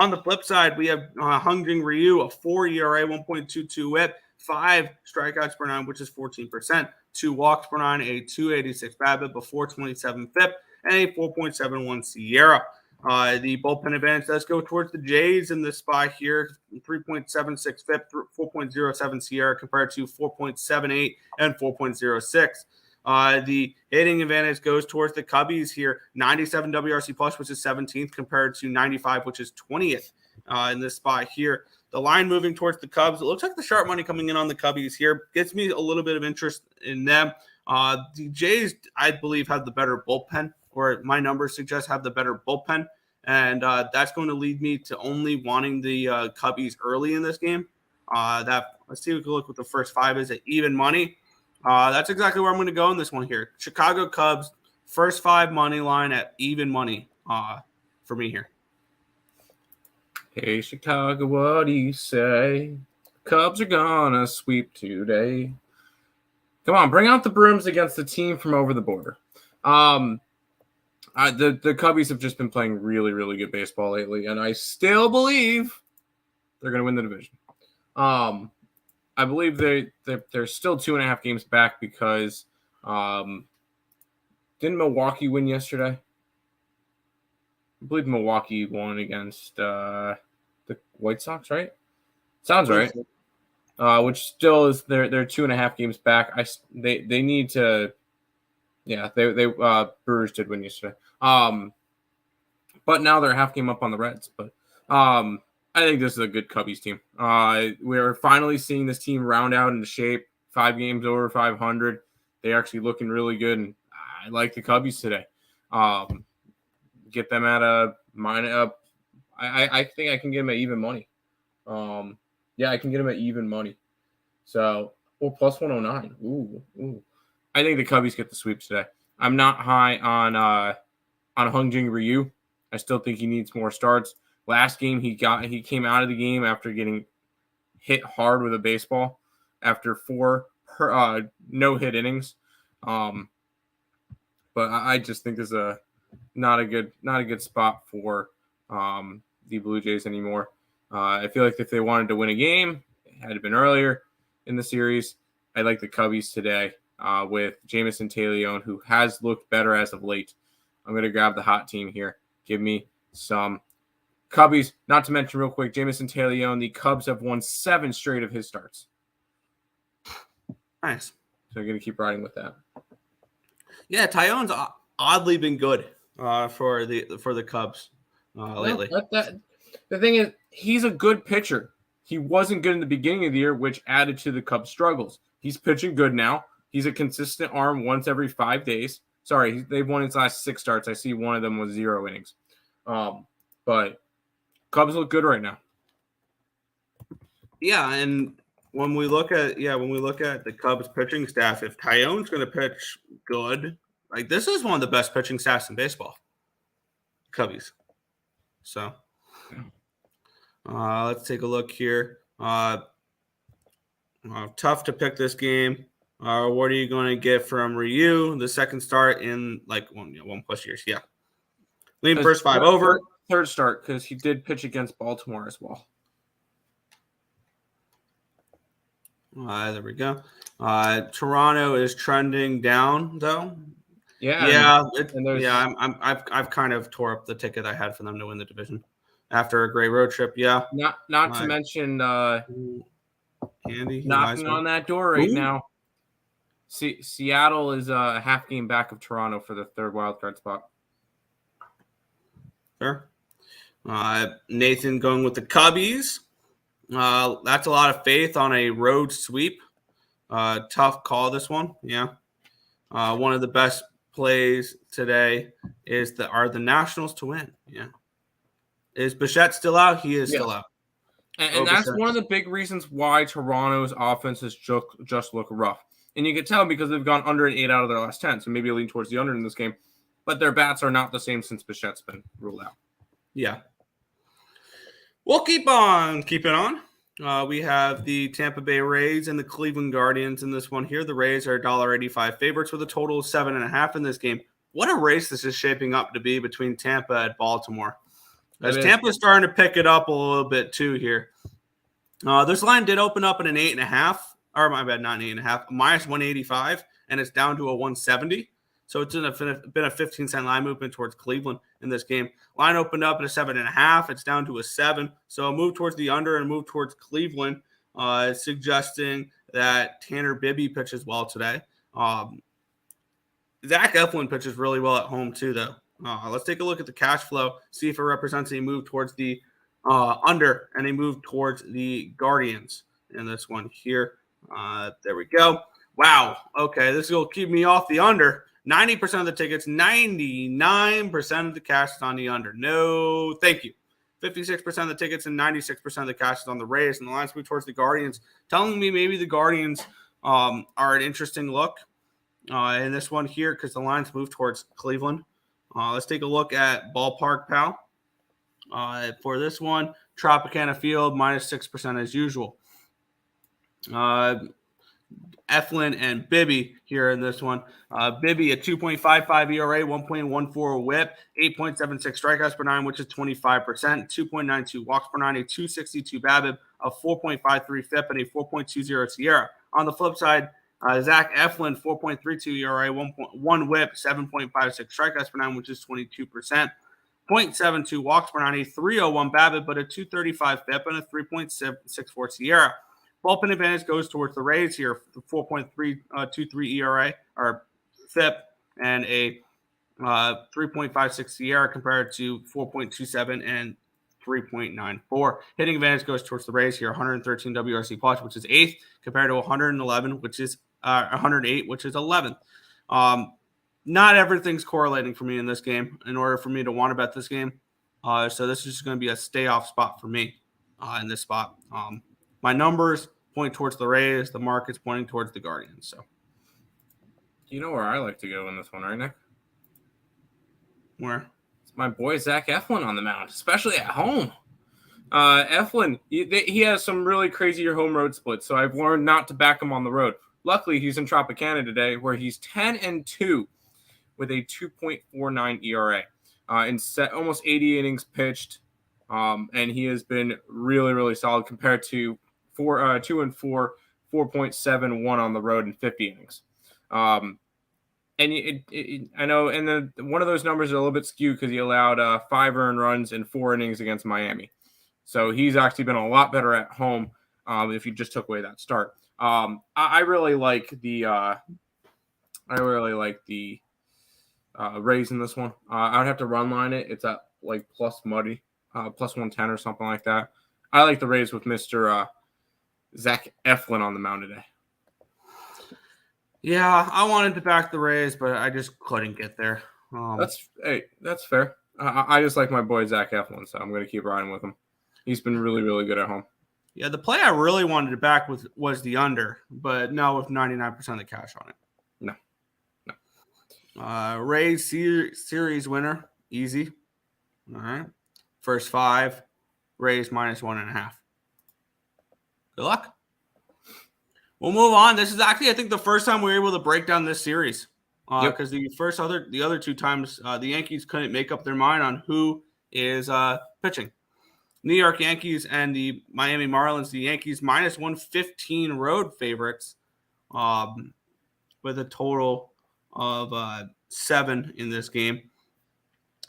On the flip side, we have Hyunjin Ryu, a 4 ERA, 1.22 whip, 5 strikeouts per 9, which is 14%, 2 walks per 9, a 2.86 BABIP, a 4.27 FIP, and a 4.71 SIERA. The bullpen advantage does go towards the Jays in this spot here, 3.76 FIP, 4.07 SIERA compared to 4.78 and 4.06. The hitting advantage goes towards the Cubbies here, 97 WRC plus, which is 17th, compared to 95, which is 20th in this spot here. The line moving towards the Cubs. It looks like the sharp money coming in on the Cubbies here gets me a little bit of interest in them. The Jays, I believe, have the better bullpen, or my numbers suggest have the better bullpen, and that's going to lead me to only wanting the Cubbies early in this game. Let's see if we can look what the first 5 is at even money. That's exactly where I'm going to go in this one here. Chicago Cubs, first 5 money line at even money for me here. Hey, Chicago, what do you say? Cubs are going to sweep today. Come on, bring out the brooms against the team from over the border. The Cubbies have just been playing really, really good baseball lately, and I still believe they're going to win the division. I believe they're still 2.5 games back because didn't Milwaukee win yesterday? I believe Milwaukee won against the White Sox, right? Sounds right. Which still is they're 2.5 games back. They need to, yeah. They Brewers did win yesterday. But now they're a half game up on the Reds. But I think this is a good Cubbies team. We're finally seeing this team round out into shape. 5 games over 500. They're actually looking really good, and I like the Cubbies today. Get them at a minus. I think I can get them at even money. Yeah, I can get them at even money. So, or plus 109. Ooh. I think the Cubbies get the sweep today. I'm not high on Hyunjin Ryu. I still think he needs more starts. Last game he came out of the game after getting hit hard with a baseball after 4 no-hit innings. But I just think this is not a good spot for the Blue Jays anymore. I feel like if they wanted to win a game, it had to have been earlier in the series. I like the Cubbies today with Jameson Taillon, who has looked better as of late. I'm going to grab the hot team here. Give me some Cubbies. Not to mention real quick, Jameson Taillon, the Cubs have won 7 straight of his starts. Nice. So I'm going to keep riding with that. Yeah, Taillon's oddly been good for the Cubs lately. The thing is, he's a good pitcher. He wasn't good in the beginning of the year, which added to the Cubs' struggles. He's pitching good now. He's a consistent arm once every 5 days. Sorry, they've won his last 6 starts. I see one of them was 0 innings. But Cubs look good right now. Yeah, and when we look at the Cubs pitching staff, if Tyone's going to pitch good, like this is one of the best pitching staffs in baseball. Cubbies. So let's take a look here. Tough to pick this game. What are you going to get from Ryu? The second start in like 1+ years. Yeah. Lean first 5 over. Third start because he did pitch against Baltimore as well. There we go. Toronto is trending down though. Yeah. I've kind of tore up the ticket I had for them to win the division after a great road trip. Yeah. Not to mention Andy knocking on that door right now. Seattle is a half game back of Toronto for the third wild card spot. Sure. Nathan going with the Cubbies. That's a lot of faith on a road sweep. Tough call this one. Yeah. One of the best plays today are the Nationals to win. Yeah. Is Bichette still out? He is still out. And that's one of the big reasons why Toronto's offenses just look rough. And you can tell because they've gone under an 8 out of their last 10. So maybe lean towards the under in this game. But their bats are not the same since Bichette's been ruled out. Yeah. We'll keep on keeping on. We have the Tampa Bay Rays and the Cleveland Guardians in this one here. The Rays are $1.85 favorites with a total of 7.5 in this game. What a race this is shaping up to be between Tampa and Baltimore. As Tampa's starting to pick it up a little bit too here. This line did open up at an 8.5, or my bad, not an 8.5, minus 185, and it's down to a 170. So it's been a 15-cent line movement towards Cleveland in this game. Line opened up at a 7.5. It's down to a 7. So a move towards the under and a move towards Cleveland, suggesting that Tanner Bibby pitches well today. Zach Eflin pitches really well at home too, though. Let's take a look at the cash flow, see if it represents a move towards the under and a move towards the Guardians in this one here. There we go. Wow. Okay, this will keep me off the under. 90% of the tickets, 99% of the cash is on the under. No, thank you. 56% of the tickets and 96% of the cash is on the Rays. And the lines move towards the Guardians, telling me maybe the Guardians are an interesting look in this one here because the lines move towards Cleveland. Let's take a look at Ballpark Pal. For this one, Tropicana Field, minus 6% as usual. Eflin and Bibby here in this one. Bibby, a 2.55 ERA, 1.14 whip, 8.76 strikeouts per 9, which is 25%, 2.92 walks per 9, a 262 BABIP, a 4.53 FIP, and a 4.20 SIERA. On the flip side, Zach Eflin, 4.32 ERA, 1.1 whip, 7.56 strikeouts per 9, which is 22%, 0.72 walks per 9, a 301 BABIP, but a 235 FIP, and a 3.64 SIERA. Bullpen advantage goes towards the Rays here, 4.323 ERA or FIP and a 3.56 SIERA compared to 4.27 and 3.94. Hitting advantage goes towards the Rays here, 113 WRC plus, which is 8th, compared to 111, which is 108, which is 11th. Not everything's correlating for me in this game in order for me to want to bet this game. So this is just going to be a stay off spot for me in this spot. My numbers point towards the Rays. The market's pointing towards the Guardians. So, you know where I like to go in this one, right, Nick? Where? It's my boy Zach Eflin on the mound, especially at home. Eflin, he has some really crazier home road splits, so I've learned not to back him on the road. Luckily, he's in Tropicana today, where he's 10-2 with a 2.49 ERA in almost 80 innings pitched. And he has been really, really solid compared to 2-4, 4.71 on the road in 50 innings. And I know, and then one of those numbers is a little bit skewed because he allowed 5 earned runs in 4 innings against Miami. So he's actually been a lot better at home if you just took away that start. I really like the Rays in this one. I would have to run line it. It's at like plus money, plus 110 or something like that. I like the Rays with Mr. Zach Eflin on the mound today. Yeah, I wanted to back the Rays, but I just couldn't get there. That's fair. I just like my boy Zach Eflin, so I'm going to keep riding with him. He's been really, really good at home. Yeah, the play I really wanted to back was the under, but no, with 99% of the cash on it. No. Rays series winner, easy. All right. First 5, Rays minus 1.5. Good luck. We'll move on. This is actually, I think, the first time we were able to break down this series. Because the other 2 times, the Yankees couldn't make up their mind on who is pitching. New York Yankees and the Miami Marlins. The Yankees minus 115 road favorites, with a total of 7 in this game.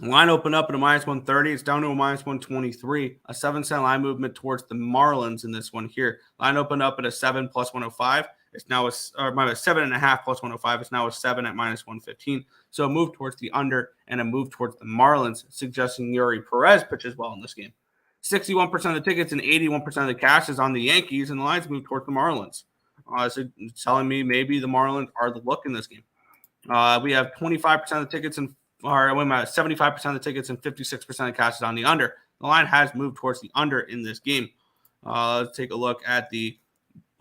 Line opened up at a minus 130. It's down to a minus 123. A 7-cent line movement towards the Marlins in this one here. Line opened up at a 7 plus 105. It's now a 7.5 plus 105. It's now a 7 at minus 115. So a move towards the under and a move towards the Marlins, suggesting Yuri Perez pitches well in this game. 61% of the tickets and 81% of the cash is on the Yankees, and the lines move towards the Marlins. So it's telling me maybe the Marlins are the look in this game. We have 25% of the tickets and 75% of the tickets and 56% of the cash is on the under. The line has moved towards the under in this game. Let's take a look at the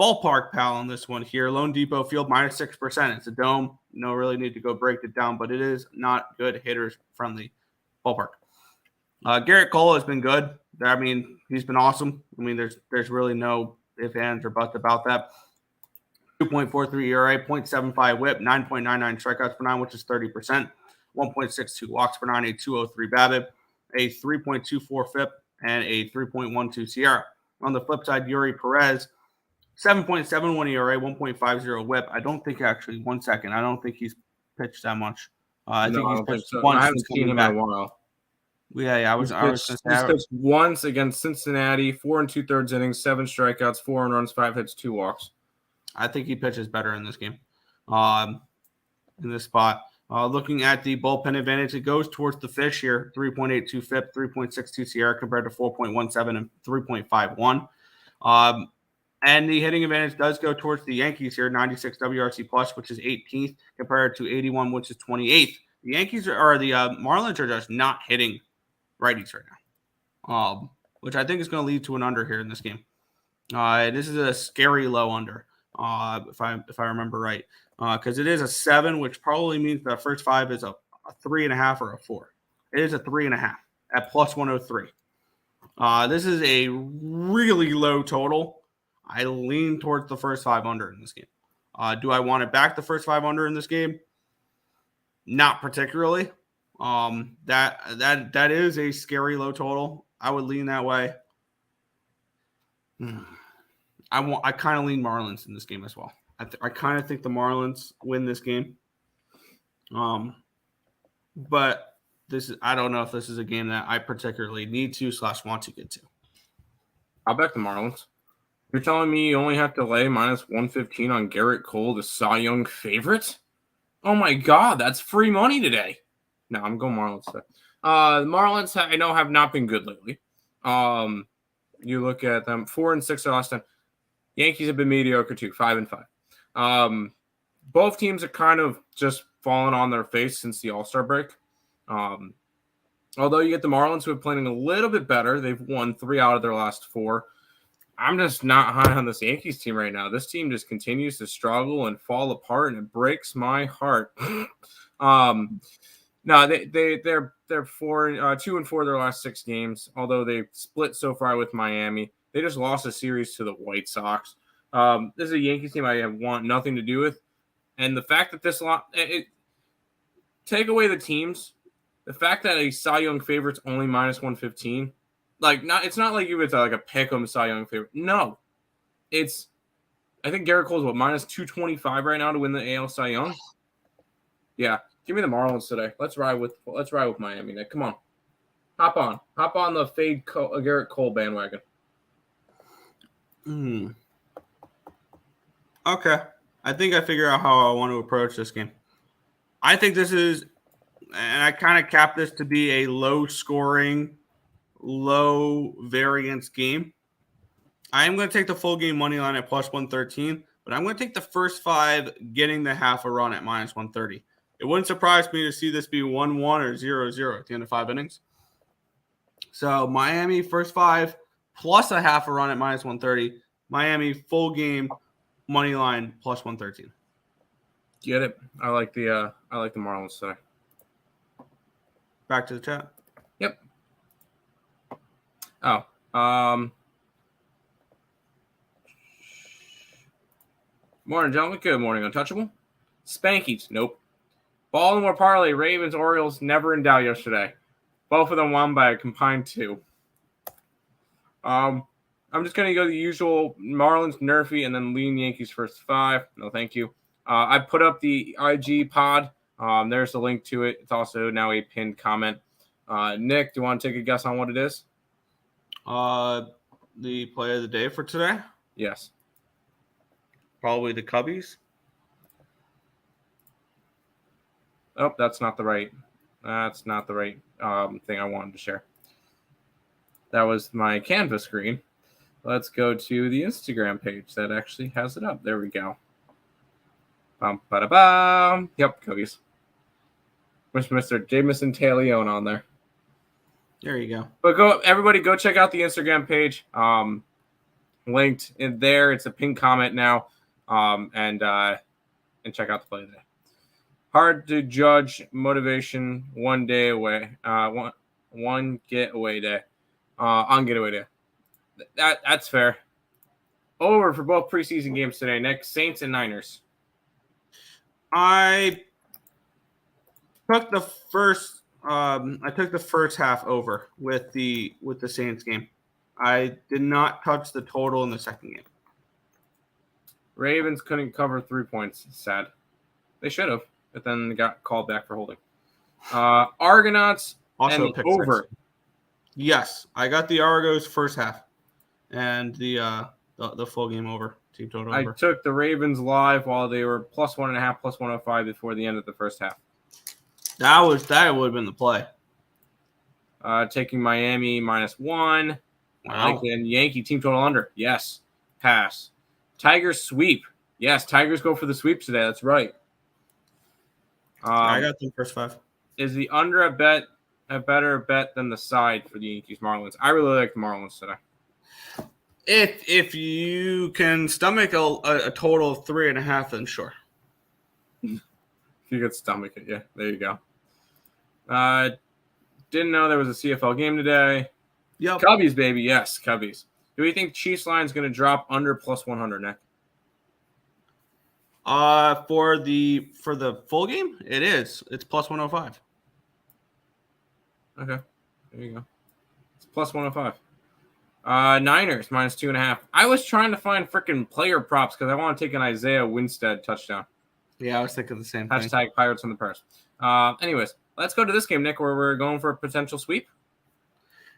ballpark pal on this one here. Lone Depot Field minus 6%. It's a dome. No really need to go break it down, but it is not good hitters friendly ballpark. Garrett Cole has been good. I mean, he's been awesome. I mean, there's really no ifs, ands, or buts about that. 2.43 ERA, 0.75 WHIP, 9.99 strikeouts per 9, which is 30%. 1.62 walks per 9, a 203 BABIP, a 3.24 FIP, and a 3.12 SIERA. On the flip side, Yuri Perez, 7.71 ERA, 1.50 WHIP. I don't think actually, 1 second, I don't think he's pitched that much. I think he's pitched once. I haven't seen him in a while. Yeah, I was going to say. He's pitched once against Cincinnati, 4 2/3 innings, 7 strikeouts, 4 earned runs, 5 hits, 2 walks. I think he pitches better in this game, in this spot. Looking at the bullpen advantage, it goes towards the fish here. 3.82 FIP, 3.62 SIERA compared to 4.17 and 3.51. And the hitting advantage does go towards the Yankees here. 96 WRC plus, which is 18th, compared to 81, which is 28th. The Marlins are just not hitting righties right now, which I think is going to lead to an under here in this game. This is a scary low under, if I remember right, because it is a 7, which probably means the first 5 is a 3.5 or a 4. It is a 3.5 at plus 103. This is a really low total. I lean towards the first 5 under in this game. Do I want to back the first 5 under in this game? Not particularly. That is a scary low total. I would lean that way. I kind of lean Marlins in this game as well. I kind of think the Marlins win this game. But I don't know if this is a game that I particularly need to / want to get to. I'll back the Marlins. You're telling me you only have to lay minus 115 on Garrett Cole, the Cy Young favorite? Oh my God, that's free money today. No, I'm going Marlins today. The Marlins, I know, have not been good lately. You look at them, 4-6 the last time. Yankees have been mediocre too, 5-5. Both teams are kind of just fallen on their face since the All-Star break. Although you get the Marlins, who are playing a little bit better. They've won 3 out of their last 4. I'm just not high on this Yankees team right now. This team just continues to struggle and fall apart, and it breaks my heart. No, they're 2-4 their last 6 games. Although they split so far with Miami, they just lost a series to the White Sox. This is a Yankees team I want nothing to do with, and the fact that take away the teams, the fact that a Cy Young favorite's only minus 115. It's not like you would like a pick 'em Cy Young favorite. No, I think Garrett Cole's minus 225 right now to win the AL Cy Young. Yeah, give me the Marlins today. Let's ride with Miami. Nick, come on, hop on the fade Garrett Cole bandwagon. Okay, I think I figure out how I want to approach this game. I think this is and I kind of capped this to be a low-scoring, low-variance game. I am going to take the full game money line at plus 113, but I'm going to take the first 5 getting the half a run at minus 130. It wouldn't surprise me to see this be 1-1 or 0-0 at the end of 5 innings. So Miami first 5 plus a half a run at minus 130. Miami full game money line plus 113. Get it? I like the Marlins today. Back to the chat. Yep. Oh, morning, gentlemen. Good morning, Untouchable. Spankies. Nope. Baltimore parlay. Ravens, Orioles. Never in doubt yesterday. Both of them won by a combined 2. I'm just going to go the usual Marlins, Nerfy, and then lean Yankees first 5. No, thank you. I put up the IG pod. There's a link to it. It's also now a pinned comment. Nick, do you want to take a guess on what it is? The play of the day for today? Yes. Probably the Cubbies. Oh, that's not the right thing I wanted to share. That was my Canvas screen. Let's go to the Instagram page that actually has it up. There we go. Bum-ba-da-bum. Yep, Cubbies. With Mr. Jameson Taleone on there. There you go. But everybody go check out the Instagram page. Linked in there. It's a pinned comment now. And check out the play today. Hard to judge motivation one day away. One getaway day. On getaway day. That's fair. Over for both preseason games today. Next, Saints and Niners. I took the first half over with the Saints game. I did not touch the total in the second game. Ravens couldn't cover 3 points. Sad. They should have, but then they got called back for holding. Argonauts Also and the over. 6. Yes, I got the Argos first half and the full game over. Team total over. I took the Ravens live while they were plus 1.5, plus 105 before the end of the first half. That would have been the play. Taking Miami -1. Wow. I like the Yankee team total under. Yes. Pass. Tigers sweep. Yes, Tigers go for the sweep today. That's right. I got the first 5. Is the under a better bet than the side for the Yankees Marlins? I really like the Marlins today. If you can stomach a total of 3.5, then sure. If you could stomach it, yeah. There you go. Didn't know there was a CFL game today. Yep. Cubbies, baby. Yes, Cubbies. Do we think Chiefs line is going to drop under plus 100, Nick? For the full game, it is. It's plus 105. Okay. There you go. It's plus 105. Niners -2.5. I was trying to find freaking player props because I want to take an Isaiah Winstead touchdown. Yeah, I was thinking the same thing. Hashtag Pirates on the Purse. Anyways, let's go to this game, Nick, where we're going for a potential sweep.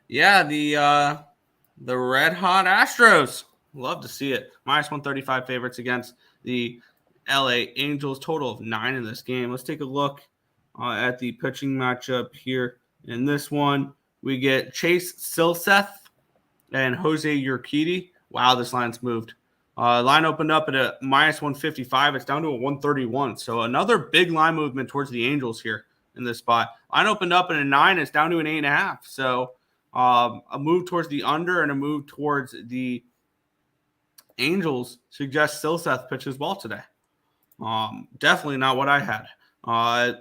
Yeah, the red hot Astros. Love to see it. -135 favorites against the LA Angels. Total of 9 in this game. Let's take a look at the pitching matchup here. In this one, we get Chase Silseth and Jose Urquidy. Wow, this line's moved. Line opened up at a -155. It's down to a 131. So another big line movement towards the Angels here in this spot. Line opened up at a 9. It's down to an 8.5. So a move towards the under and a move towards the Angels suggests Silseth pitches well today. Definitely not what I had.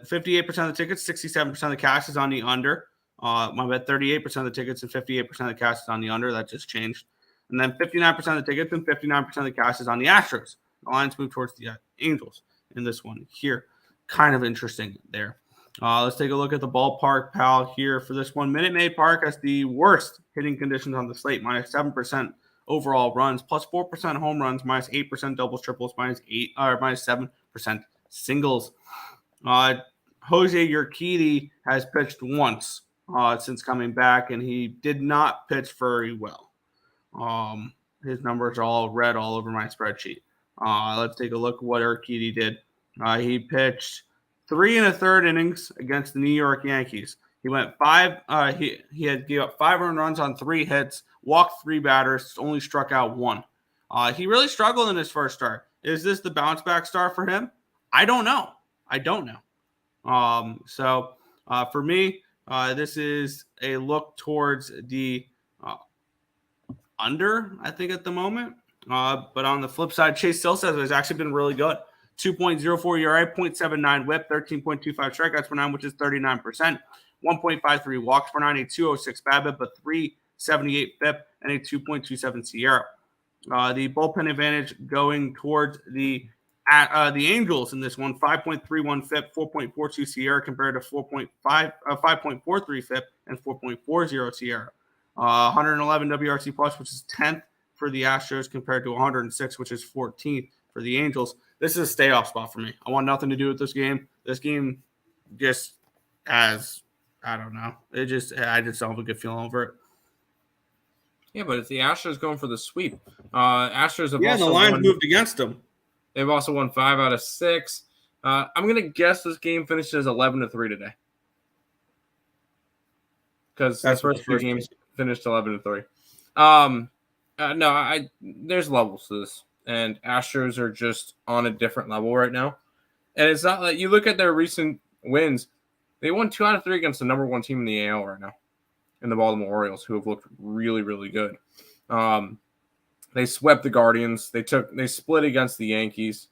58% of the tickets, 67% of the cash is on the under. My bet 38% of the tickets and 58% of the cash is on the under. That just changed. And then 59% of the tickets and 59% of the cash is on the Astros. The lines move towards the Angels in this one here. Kind of interesting there. Let's take a look at the ballpark, pal, here for this one. Minute Maid Park has the worst hitting conditions on the slate, -7% overall runs, +4% home runs, -8% doubles, triples, -7% singles. Jose Urquidy has pitched once since coming back, and he did not pitch very well. His numbers are all red all over my spreadsheet. Let's take a look at what Urquidy did. He pitched 3 1/3 innings against the New York Yankees. He went 5. He had gave up 5 earned runs on 3 hits, walked 3 batters, only struck out 1. He really struggled in his first start. Is this the bounce back start for him? I don't know. So for me, this is a look towards the under, I think, at the moment. But on the flip side, Chase Silseth has actually been really good. 2.04 ERA, 0.79 whip, 13.25 strikeouts per 9, which is 39%. 1.53 walks per 9, a 206 BABIP, but 378 FIP, and a 2.27 SIERA. The bullpen advantage going towards the Angels in this one, 5.31 FIP, 4.42 SIERA compared to 5.43 FIP and 4.40 SIERA. 111 WRC plus, which is 10th for the Astros compared to 106, which is 14th for the Angels. This is a stay-off spot for me. I want nothing to do with this game. This game just has, I don't know. I just don't have a good feeling over it. Yeah, but it's the Astros going for the sweep. Astros have the line moved against them. They've also won 5 out of 6. I'm going to guess this game finishes 11-3 today. Because the first 3 games finished 11-3. There's levels to this. And Astros are just on a different level right now. And it's not like you look at their recent wins, they won 2 out of 3 against the number 1 team in the AL right now, in the Baltimore Orioles, who have looked really, really good. They swept the Guardians. They split against the Yankees.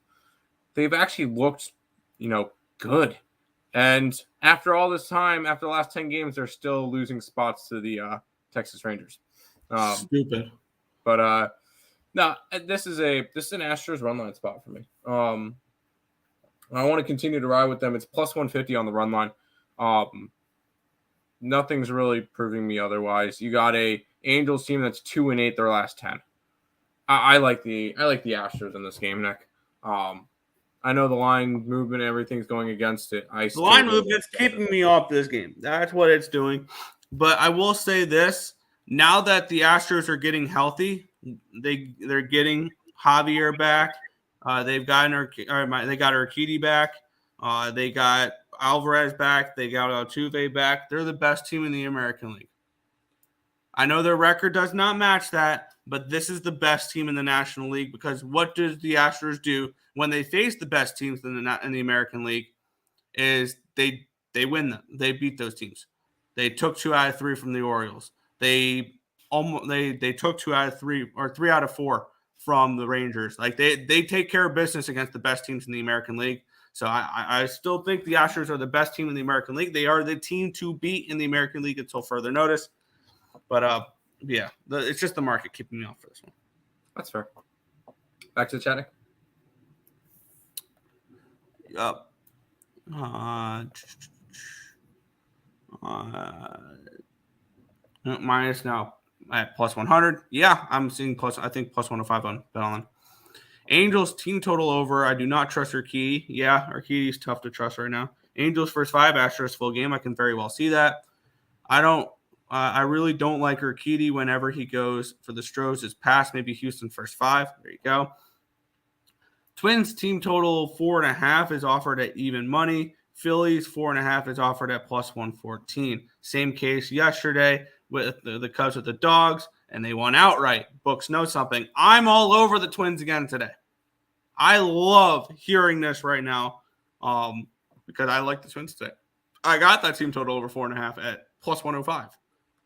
They've actually looked, good. And after all this time, after the last 10 games, they're still losing spots to the Texas Rangers. Stupid. But no, this is an Astros run line spot for me. I want to continue to ride with them. It's plus 150 on the run line. Nothing's really proving me otherwise. You got a Angels team that's 2-8 their last 10. I like the Astros in this game, Nick. I know the line movement, everything's going against it. The line movement's keeping me off this game. That's what it's doing. But I will say this: now that the Astros are getting healthy, they're getting Javier back. They got Urquidy back. They got Alvarez back. They got Altuve back. They're the best team in the American League. I know their record does not match that, but this is the best team in the National League because what does the Astros do when they face the best teams in the American League? Is they win them. They beat those teams. They took 2 out of 3 from the Orioles. They took 2 out of 3 or 3 out of 4 from the Rangers. Like they take care of business against the best teams in the American League. So I still think the Astros are the best team in the American League. They are the team to beat in the American League until further notice. But it's just the market keeping me off for this one. That's fair. Back to the chatting. Yep. Minus now at plus 100. Yeah, I'm seeing plus 105 on BetOnline. Angels team total over. I do not trust Urquidy. Yeah, Urquidy is tough to trust right now. Angels first 5, Astros full game. I can very well see that. I really don't like Urquidy whenever he goes for the Stros. It's past maybe Houston first 5. There you go. Twins team total 4.5 is offered at even money. Phillies 4.5 is offered at plus 114. Same case yesterday with the Cubs with the Dogs, and they won outright. Books know something. I'm all over the Twins again today. I love hearing this right now because I like the Twins today. I got that team total over 4.5 at plus 105.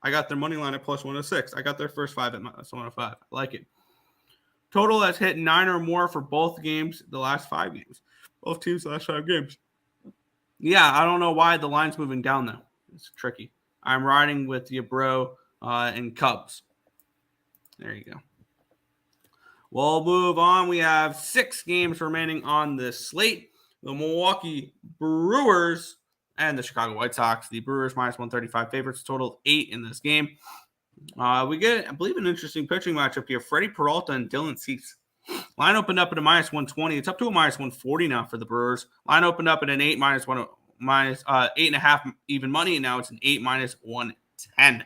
I got their money line at plus 106. I got their first 5 at plus 105. I like it. Total has hit 9 or more for both games, the last 5 games. Both teams, the last 5 games. Yeah, I don't know why the line's moving down, though. It's tricky. I'm riding with you, bro, and Cubs. There you go. We'll move on. We have 6 games remaining on this slate. The Milwaukee Brewers and the Chicago White Sox. The Brewers minus 135 favorites. Total 8 in this game. We get, I believe, an interesting pitching matchup here. Freddie Peralta and Dylan Cease. Line opened up at a minus 120. It's up to a minus 140 now for the Brewers. Line opened up at an 8 minus 8.5 even money, and now it's an 8 minus 110.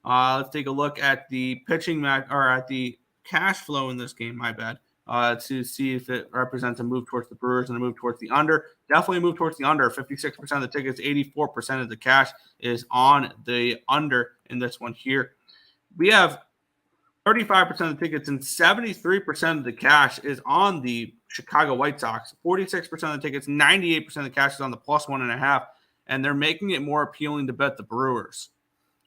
Let's take a look at the pitching match or at the cash flow in this game. My bad. to see if it represents a move towards the Brewers and a move towards the under. Definitely a move towards the under. 56% of the tickets, 84% of the cash is on the under in this one here. We have 35% of the tickets and 73% of the cash is on the Chicago White Sox. 46% of the tickets, 98% of the cash is on the +1.5, and they're making it more appealing to bet the Brewers,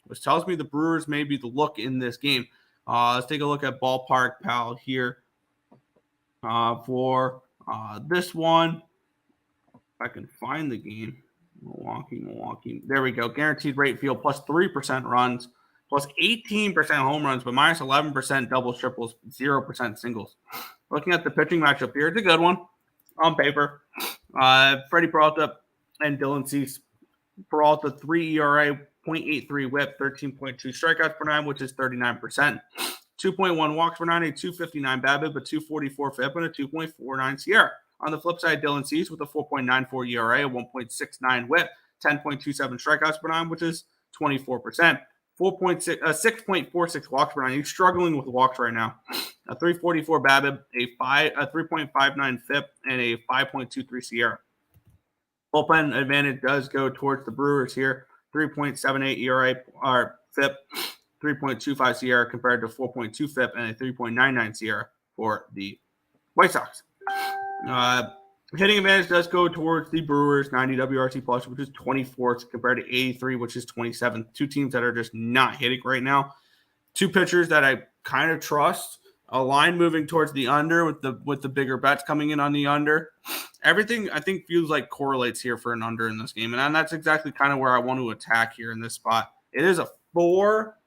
which tells me the Brewers may be the look in this game. Let's take a look at Ballpark Pal here for this one. If I can find the game. Milwaukee. There we go. Guaranteed rate field +3% runs, +18% home runs, but -11% doubles, triples, 0% singles. Looking at the pitching matchup here, it's a good one on paper. Freddie Peralta and Dylan Cease. Peralta 3 ERA, 0.83 whip, 13.2 strikeouts per nine, which is 39%. 2.1 walks per nine, a 259 BABIP, a 244 FIP, and a 2.49 SIERA. On the flip side, Dylan Cease with a 4.94 ERA, a 1.69 whip, 10.27 strikeouts per nine, which is 24%. 6.46 walks per nine. He's struggling with walks right now. A 344 BABIP, a 3.59 FIP, and a 5.23 SIERA. Bullpen advantage does go towards the Brewers here. 3.78 ERA or FIP, 3.25 SIERA compared to 4.2 FIP and a 3.99 SIERA for the White Sox. Hitting advantage does go towards the Brewers, 90 WRC plus, which is 24th compared to 83, which is 27th. Two teams that are just not hitting right now. Two pitchers that I kind of trust. A line moving towards the under with the bigger bets coming in on the under. Everything I think feels like correlates here for an under in this game, and that's exactly kind of where I want to attack here in this spot. It is a 4.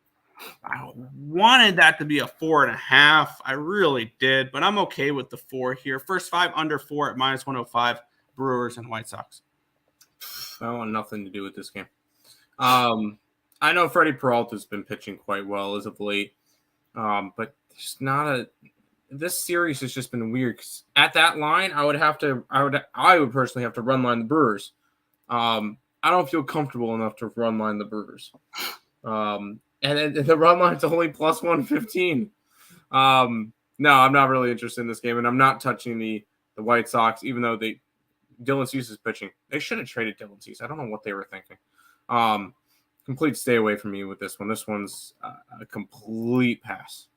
I wanted that to be a 4.5. I really did, but I'm okay with the 4 here. First 5 under 4 at -105. Brewers and White Sox. I want nothing to do with this game. I know Freddie Peralta's been pitching quite well as of late, but there's not a. This series has just been weird. 'Cause at that line, I would personally have to run line the Brewers. I don't feel comfortable enough to run line the Brewers. And the run line's only +115. No, I'm not really interested in this game, and I'm not touching the White Sox, even though Dylan Cease is pitching. They should have traded Dylan Cease. I don't know what they were thinking. Complete stay away from me with this one. This one's a complete pass.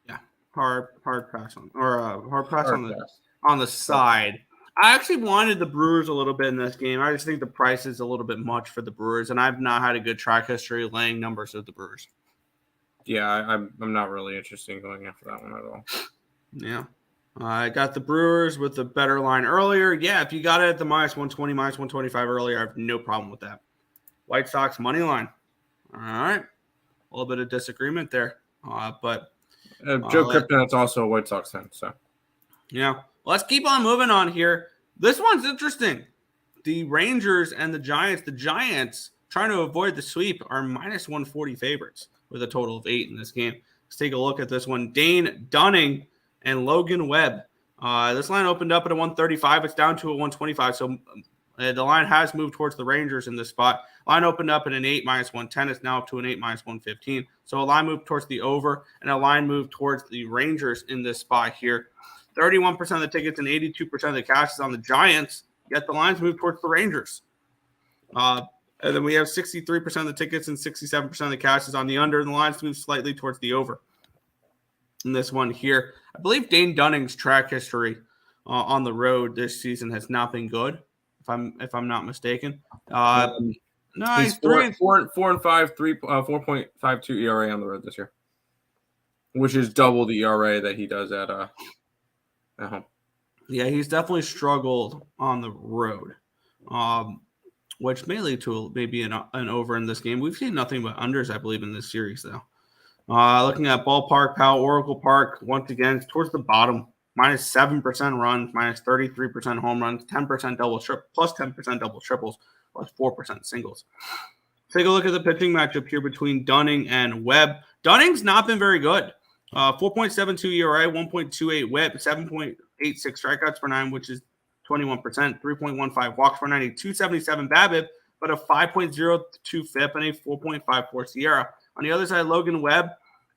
Yeah, hard pass on, or hard pass on the side. I actually wanted the Brewers a little bit in this game. I just think the price is a little bit much for the Brewers, and I've not had a good track history laying numbers with the Brewers. Yeah, I'm not really interested in going after that one at all. Yeah. I got the Brewers with the better line earlier. Yeah, if you got it at the -120, -125 earlier, I have no problem with that. White Sox money line. All right. A little bit of disagreement there. But Joe Kryptonite's also a White Sox fan, so. Yeah. Let's keep on moving on here. This one's interesting. The Rangers and the Giants trying to avoid the sweep are -140 favorites with a total of 8 in this game. Let's take a look at this one. Dane Dunning and Logan Webb. This line opened up at a 135. It's down to a 125. So the line has moved towards the Rangers in this spot. Line opened up at an 8 -110. It's now up to an 8 -115. So a line moved towards the over and a line moved towards the Rangers in this spot here. 31% of the tickets and 82% of the cash is on the Giants, yet the lines move towards the Rangers. And then we have 63% of the tickets and 67% of the cash is on the under, and the lines move slightly towards the over. In this one here, I believe Dane Dunning's track history on the road this season has not been good, if I'm not mistaken. No, he's 4-5, 4.52 ERA on the road this year, which is double the ERA that he does at home. Yeah, he's definitely struggled on the road, which may lead to maybe an over in this game. We've seen nothing but unders, I believe, in this series, though. Looking at Ballpark, Pal, Oracle Park, once again, it's towards the bottom. -7% runs, -33% home runs, 10% plus 10% double triples, plus 4% singles. Take a look at the pitching matchup here between Dunning and Webb. Dunning's not been very good. 4.72 ERA, 1.28 whip, 7.86 strikeouts per nine, which is 21%, 3.15 walks per 90, 277 BABIP, but a 5.02 FIP and a 4.54 SIERA. On the other side, Logan Webb,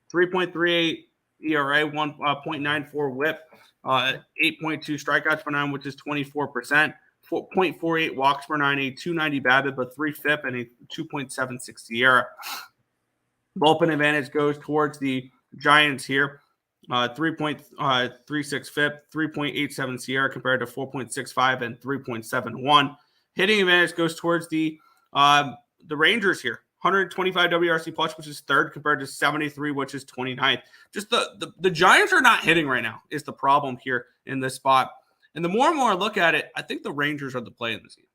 3.38 ERA, 1.94 whip, 8.2 strikeouts per nine, which is 24%, 0.48 walks per nine, a 290 BABIP, a 3 FIP, and a 2.76 SIERA. Bullpen advantage goes towards the Giants here. 3.36 FIP, 3.87 SIERA compared to 4.65 and 3.71. Hitting advantage goes towards the Rangers here. 125 WRC plus, which is third, compared to 73, which is 29th. Just the Giants are not hitting right now is the problem here in this spot. And the more and more I look at it, I think the Rangers are the play in this game.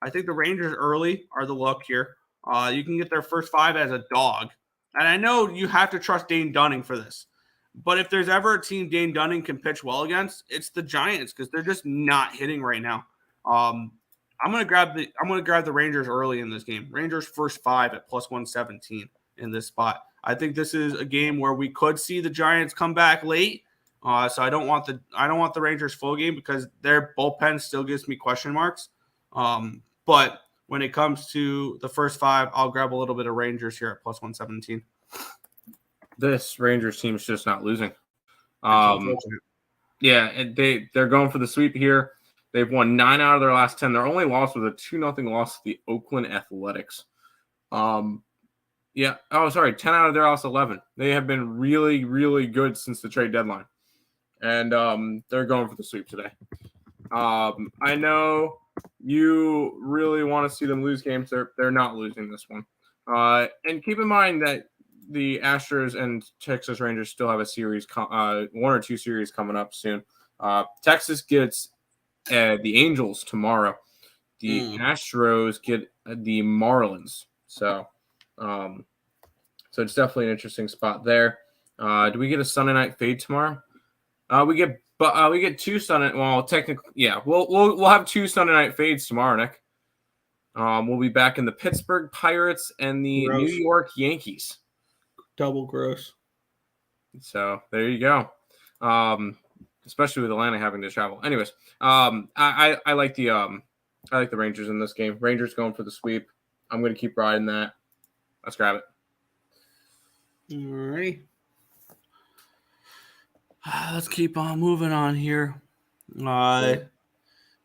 I think the Rangers early are the look here. You can get their first 5 as a dog. And I know you have to trust Dane Dunning for this. But if there's ever a team Dane Dunning can pitch well against, it's the Giants, because they're just not hitting right now. I'm gonna grab the Rangers early in this game. Rangers first 5 at plus 117 in this spot. I think this is a game where we could see the Giants come back late. So I don't want the Rangers full game, because their bullpen still gives me question marks. But when it comes to the first 5, I'll grab a little bit of Rangers here at plus 117. This Rangers team is just not losing. Yeah, and they're going for the sweep here. They've won 9 out of their last 10. Their only loss was a 2-0 loss to the Oakland Athletics. 10 out of their last 11. They have been really, really good since the trade deadline. And they're going for the sweep today. I know you really want to see them lose games. They're not losing this one. And keep in mind that the Astros and Texas Rangers still have a series, 1 or 2 series coming up soon. Texas gets the Angels tomorrow. The Astros get the Marlins. So it's definitely an interesting spot there. Do we get a Sunday night fade tomorrow? We get 2 Sunday. Well, technically, yeah. We'll have 2 Sunday night fades tomorrow, Nick. We'll be back in the Pittsburgh Pirates and the New York Yankees. Double gross. So there you go. Especially with Atlanta having to travel. Anyways, I like the Rangers in this game. Rangers going for the sweep. I'm going to keep riding that. Let's grab it. All right. Let's keep on moving on here.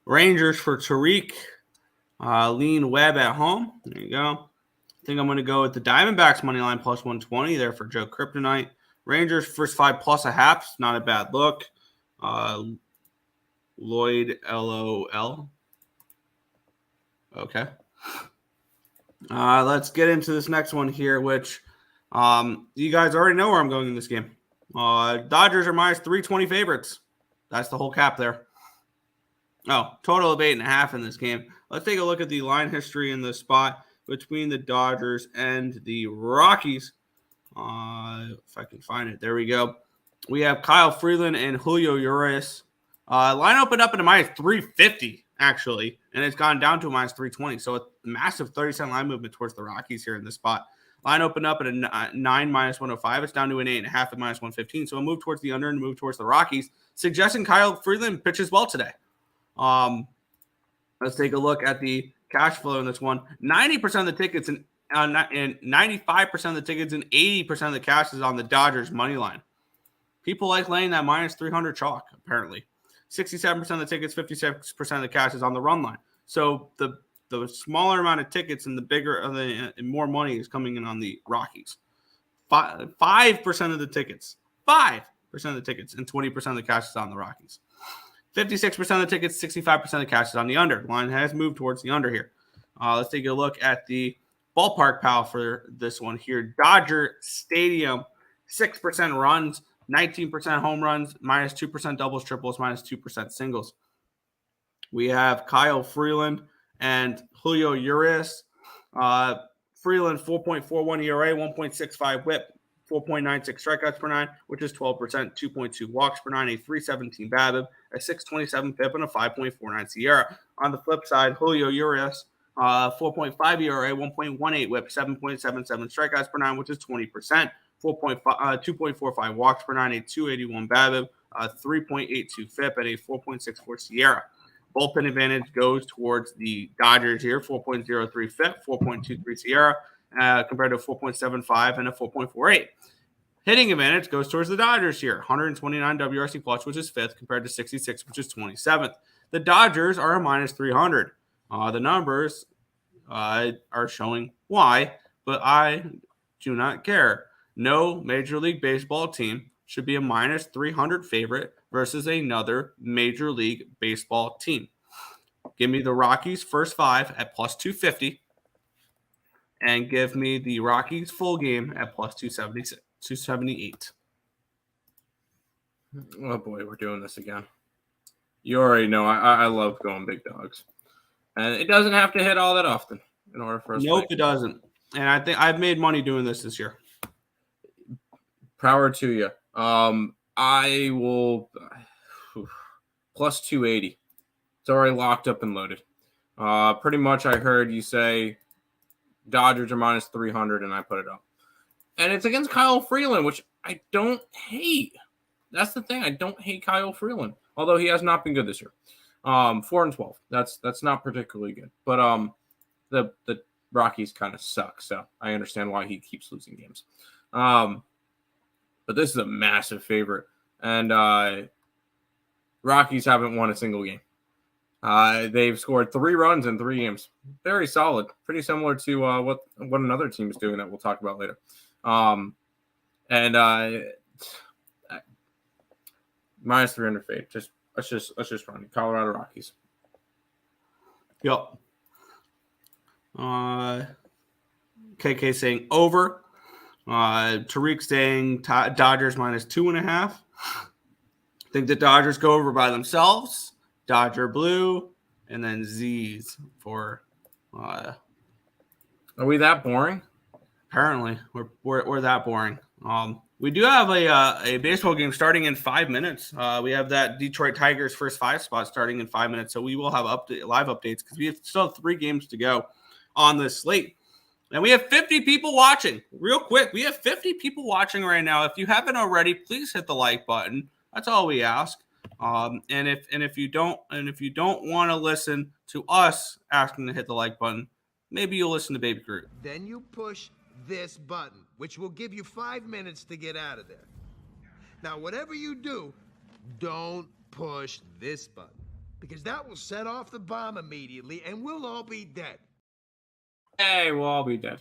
Rangers for Tariq. Lean Webb at home. There you go. I think I'm going to go with the Diamondbacks money line plus 120 there for Joe Kryptonite. Rangers first 5 plus a half. Not a bad look. Lloyd LOL. Okay. Let's get into this next one here, which you guys already know where I'm going in this game. Dodgers are minus 320 favorites. That's the whole cap there. Oh, total of 8.5 in this game. Let's take a look at the line history in the spot between the Dodgers and the Rockies. If I can find it. There we go. We have Kyle Freeland and Julio Urias. Line opened up at a minus 350, actually, and it's gone down to a minus 320. So a massive 30-cent line movement towards the Rockies here in this spot. Line opened up at a 9 minus 105. It's down to an 8.5 at minus 115. So a move towards the under and a move towards the Rockies, suggesting Kyle Freeland pitches well today. Let's take a look at the cash flow in this one. 90% of the tickets and 95% of the tickets and 80% of the cash is on the Dodgers money line. People like laying that minus 300 chalk, apparently. 67% of the tickets, 56% of the cash is on the run line. So the smaller amount of tickets and the bigger and more money is coming in on the Rockies. 5% of the tickets, 5% of the tickets, and 20% of the cash is on the Rockies. 56% of the tickets, 65% of the cash is on the under. Line has moved towards the under here. Let's take a look at the ballpark pal for this one here. Dodger Stadium, 6% runs, 19% home runs, minus 2% doubles, triples, minus 2% singles. We have Kyle Freeland and Julio Urias. Freeland, 4.41 ERA, 1.65 whip, 4.96 strikeouts per nine, which is 12%, 2.2 walks per nine, a 317 BABIP, a 627 FIP, and a 5.49 SIERA. On the flip side, Julio Urias, 4.5 ERA, 1.18 whip, 7.77 strikeouts per nine, which is 20%, 2.45 walks per nine, a 281 BABIP, a 3.82 FIP, and a 4.64 SIERA. Bullpen advantage goes towards the Dodgers here, 4.03 FIP, 4.23 SIERA, compared to 4.75 and a 4.48. Hitting advantage goes towards the Dodgers here. 129 WRC plus, which is 5th, compared to 66, which is 27th. The Dodgers are a minus 300. The numbers are showing why, but I do not care. No Major League Baseball team should be a minus 300 favorite versus another Major League Baseball team. Give me the Rockies first 5 at plus 250, and give me the Rockies full game at plus 278. Oh boy, we're doing this again. You already know I love going big dogs, and it doesn't have to hit all that often in order for us. Nope, it doesn't. And I think I've made money doing this year. Power to you. I will plus 280. It's already locked up and loaded. Pretty much I heard you say Dodgers are minus 300, and I put it up. And it's against Kyle Freeland, which I don't hate. That's the thing. I don't hate Kyle Freeland, although he has not been good this year. 4-12. That's not particularly good. But the Rockies kind of suck, so I understand why he keeps losing games. But this is a massive favorite, and Rockies haven't won a single game. They've scored 3 runs in 3 games. Very solid. Pretty similar to what another team is doing that we'll talk about later. Minus 300 fade. Let's just run it. Colorado Rockies. Yep. KK saying over. Tariq saying Dodgers minus 2.5. I think the Dodgers go over by themselves. Dodger blue, and then Z's for. Are we that boring? Apparently, we're that boring. We do have a baseball game starting in 5 minutes. We have that Detroit Tigers first 5 spot starting in 5 minutes, so we will have live updates because we still have 3 games to go on this slate. And we have 50 people watching. Real quick, we have 50 people watching right now. If you haven't already, please hit the like button. That's all we ask. And if you don't want to listen to us asking to hit the like button, maybe you'll listen to Baby Groot. Then you push this button, which will give you 5 minutes to get out of there. Now, whatever you do, don't push this button, because that will set off the bomb immediately, and we'll all be dead. Hey, we'll all be dead.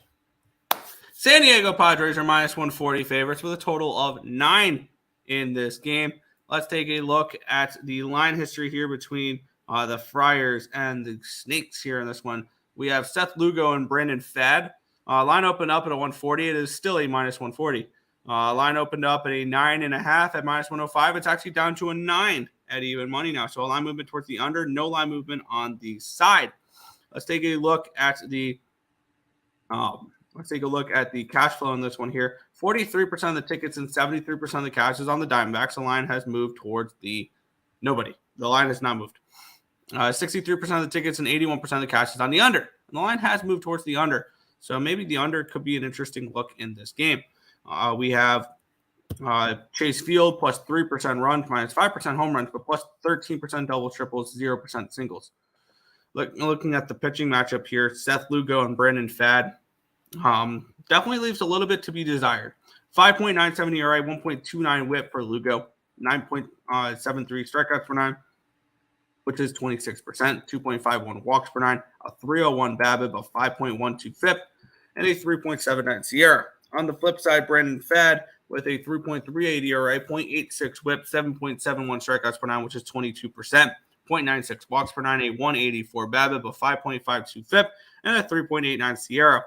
San Diego Padres are minus 140 favorites with a total of 9 in this game. Let's take a look at the line history here between the Friars and the Snakes here in this one. We have Seth Lugo and Brandon Fad. Line opened up at a 140. It is still a minus 140. Line opened up at a 9.5 at minus 105. It's actually down to a 9 at even money now. So a line movement towards the under, no line movement on the side. Let's take a look at the cash flow in this one here. 43% of the tickets and 73% of the cash is on the Diamondbacks. The line has moved towards nobody. The line has not moved. 63% of the tickets and 81% of the cash is on the under. And the line has moved towards the under. So maybe the under could be an interesting look in this game. We have Chase Field plus 3% runs, minus 5% home runs, but plus 13% doubles, triples, 0% singles. Looking at the pitching matchup here, Seth Lugo and Brandon Fad definitely leaves a little bit to be desired. 5.97 ERA, 1.29 whip for Lugo, 9.73 strikeouts per 9, which is 26%, 2.51 walks per 9, a 301 BABIP, a 5.12 FIP, and a 3.79 SIERA. On the flip side, Brandon Fad with a 3.38 ERA, 0.86 whip, 7.71 strikeouts per 9, which is 22%, 0.96 walks per 9, a 184 BABIP, a 5.52 FIP, and a 3.89 SIERA.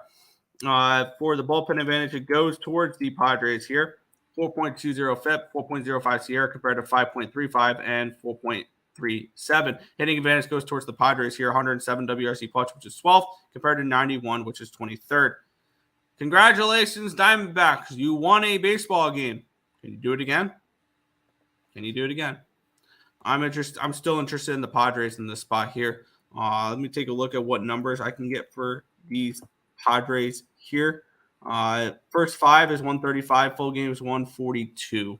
For the bullpen advantage, it goes towards the Padres here. 4.20 FIP, 4.05 SIERA compared to 5.35 and 4.37. Hitting advantage goes towards the Padres here. 107 WRC plus, which is 12th, compared to 91, which is 23rd. Congratulations, Diamondbacks. You won a baseball game. Can you do it again? I'm still interested in the Padres in this spot here. Let me take a look at what numbers I can get for these Padres here. First 5 is 135. Full game is 142.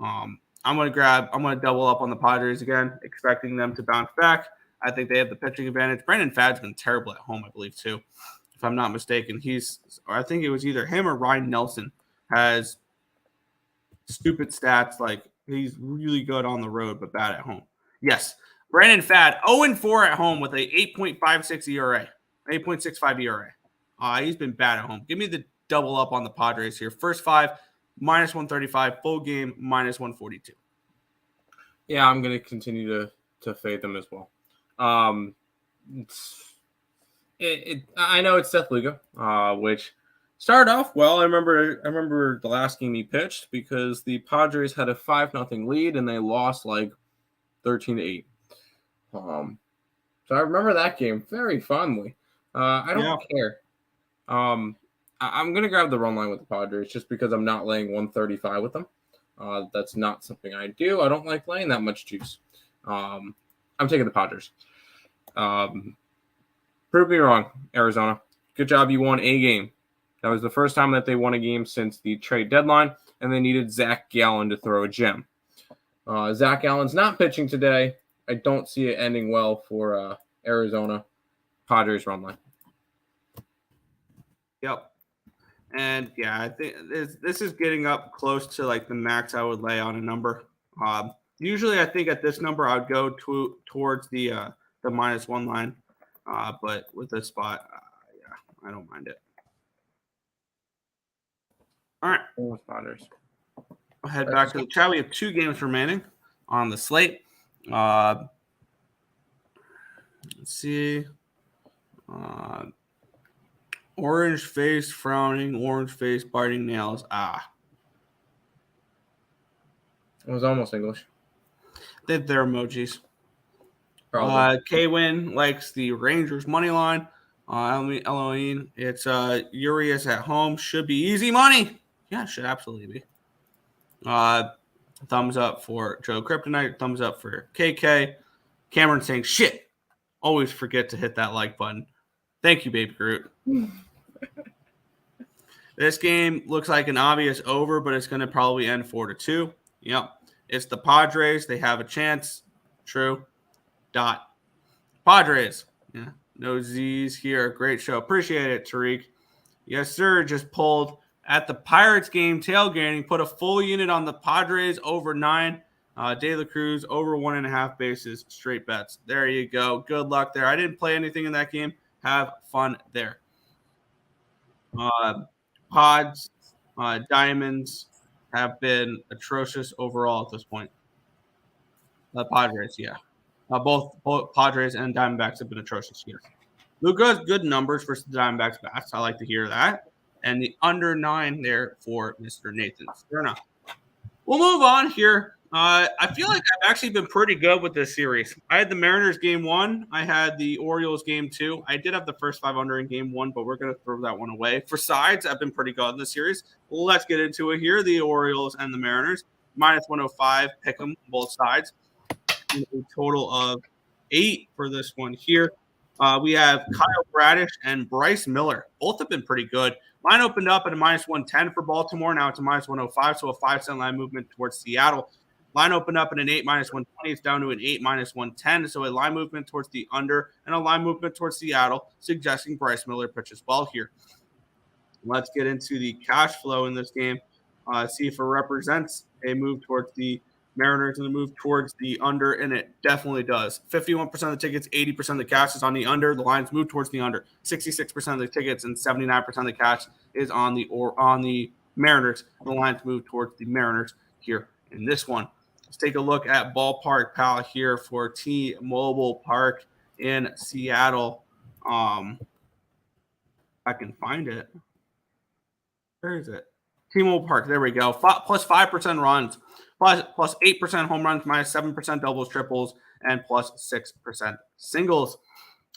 I'm going to double up on the Padres again, expecting them to bounce back. I think they have the pitching advantage. Brandon Fad's been terrible at home, I believe, too. If I'm not mistaken, I think it was either him or Ryan Nelson has stupid stats. Like, he's really good on the road, but bad at home. Yes. Brandon Fad, 0-4 at home with a 8.56 ERA, 8.65 ERA. He's been bad at home. Give me the double up on the Padres here. First 5, -135. Full game, -142. Yeah, I'm going to continue to fade them as well. I know it's Seth Lugo, which started off well. I remember the last game he pitched because the Padres had a 5-0 lead and they lost like 13-8. So I remember that game very fondly. I don't care. I'm going to grab the run line with the Padres just because I'm not laying 135 with them. That's not something I do. I don't like laying that much juice. I'm taking the Padres. Prove me wrong, Arizona. Good job. You won a game. That was the first time that they won a game since the trade deadline, and they needed Zach Gallen to throw a gem. Zach Gallen's not pitching today. I don't see it ending well for Arizona. Padres run line. Yep. And yeah, I think this is getting up close to like the max I would lay on a number. Usually, I think at this number I would go towards the -1 line, but with this spot, yeah, I don't mind it. All right, Padres. I'll head back to the chat. We have 2 games remaining on the slate. Let's see. Orange face frowning, orange face biting nails. It was almost English. They're emojis. Probably. K-Win likes the Rangers money line. Elohim, it's Urias at home. Should be easy money. Yeah, should absolutely be. Thumbs up for Joe Kryptonite. Thumbs up for KK. Cameron saying, shit. Always forget to hit that like button. Thank you, Baby Groot. This game looks like an obvious over, but it's going to probably end 4-2. Yep. It's the Padres. They have a chance. True. Padres. Yeah. No Z's here. Great show. Appreciate it, Tariq. Yes, sir. Just pulled at the Pirates game tailgating. Put a full unit on the Padres over 9. De La Cruz over 1.5 bases. Straight bets. There you go. Good luck there. I didn't play anything in that game. Have fun there. Pods, Diamonds have been atrocious overall at this point. The Padres, yeah. Both Padres and Diamondbacks have been atrocious here. Luka has good numbers versus the Diamondbacks bats. I like to hear that. And the under 9 there for Mr. Nathan Sterna. We'll move on here. I feel like I've actually been pretty good with this series. I had the Mariners game 1. I had the Orioles game 2. I did have the first 5 under in game 1, but we're going to throw that one away. For sides, I've been pretty good in this series. Let's get into it here. The Orioles and the Mariners. -105. Pick them both sides. A total of 8 for this one here. We have Kyle Bradish and Bryce Miller. Both have been pretty good. Line opened up at a -110 for Baltimore. Now it's a -105, so a 5-cent line movement towards Seattle. Line opened up at an 8 -120. It's down to an 8 -110. So a line movement towards the under and a line movement towards Seattle, suggesting Bryce Miller pitches well here. Let's get into the cash flow in this game. See if it represents a move towards the Mariners and a move towards the under, and it definitely does. 51% of the tickets, 80% of the cash is on the under. The lines move towards the under. 66% of the tickets and 79% of the cash is on the Mariners. The lines move towards the Mariners here in this one. Let's take a look at Ballpark Pal here for T-Mobile Park in Seattle. I can find it. Where is it? T-Mobile Park. There we go. Plus 5% runs, plus 8% home runs, -7% doubles, triples, and plus 6% singles.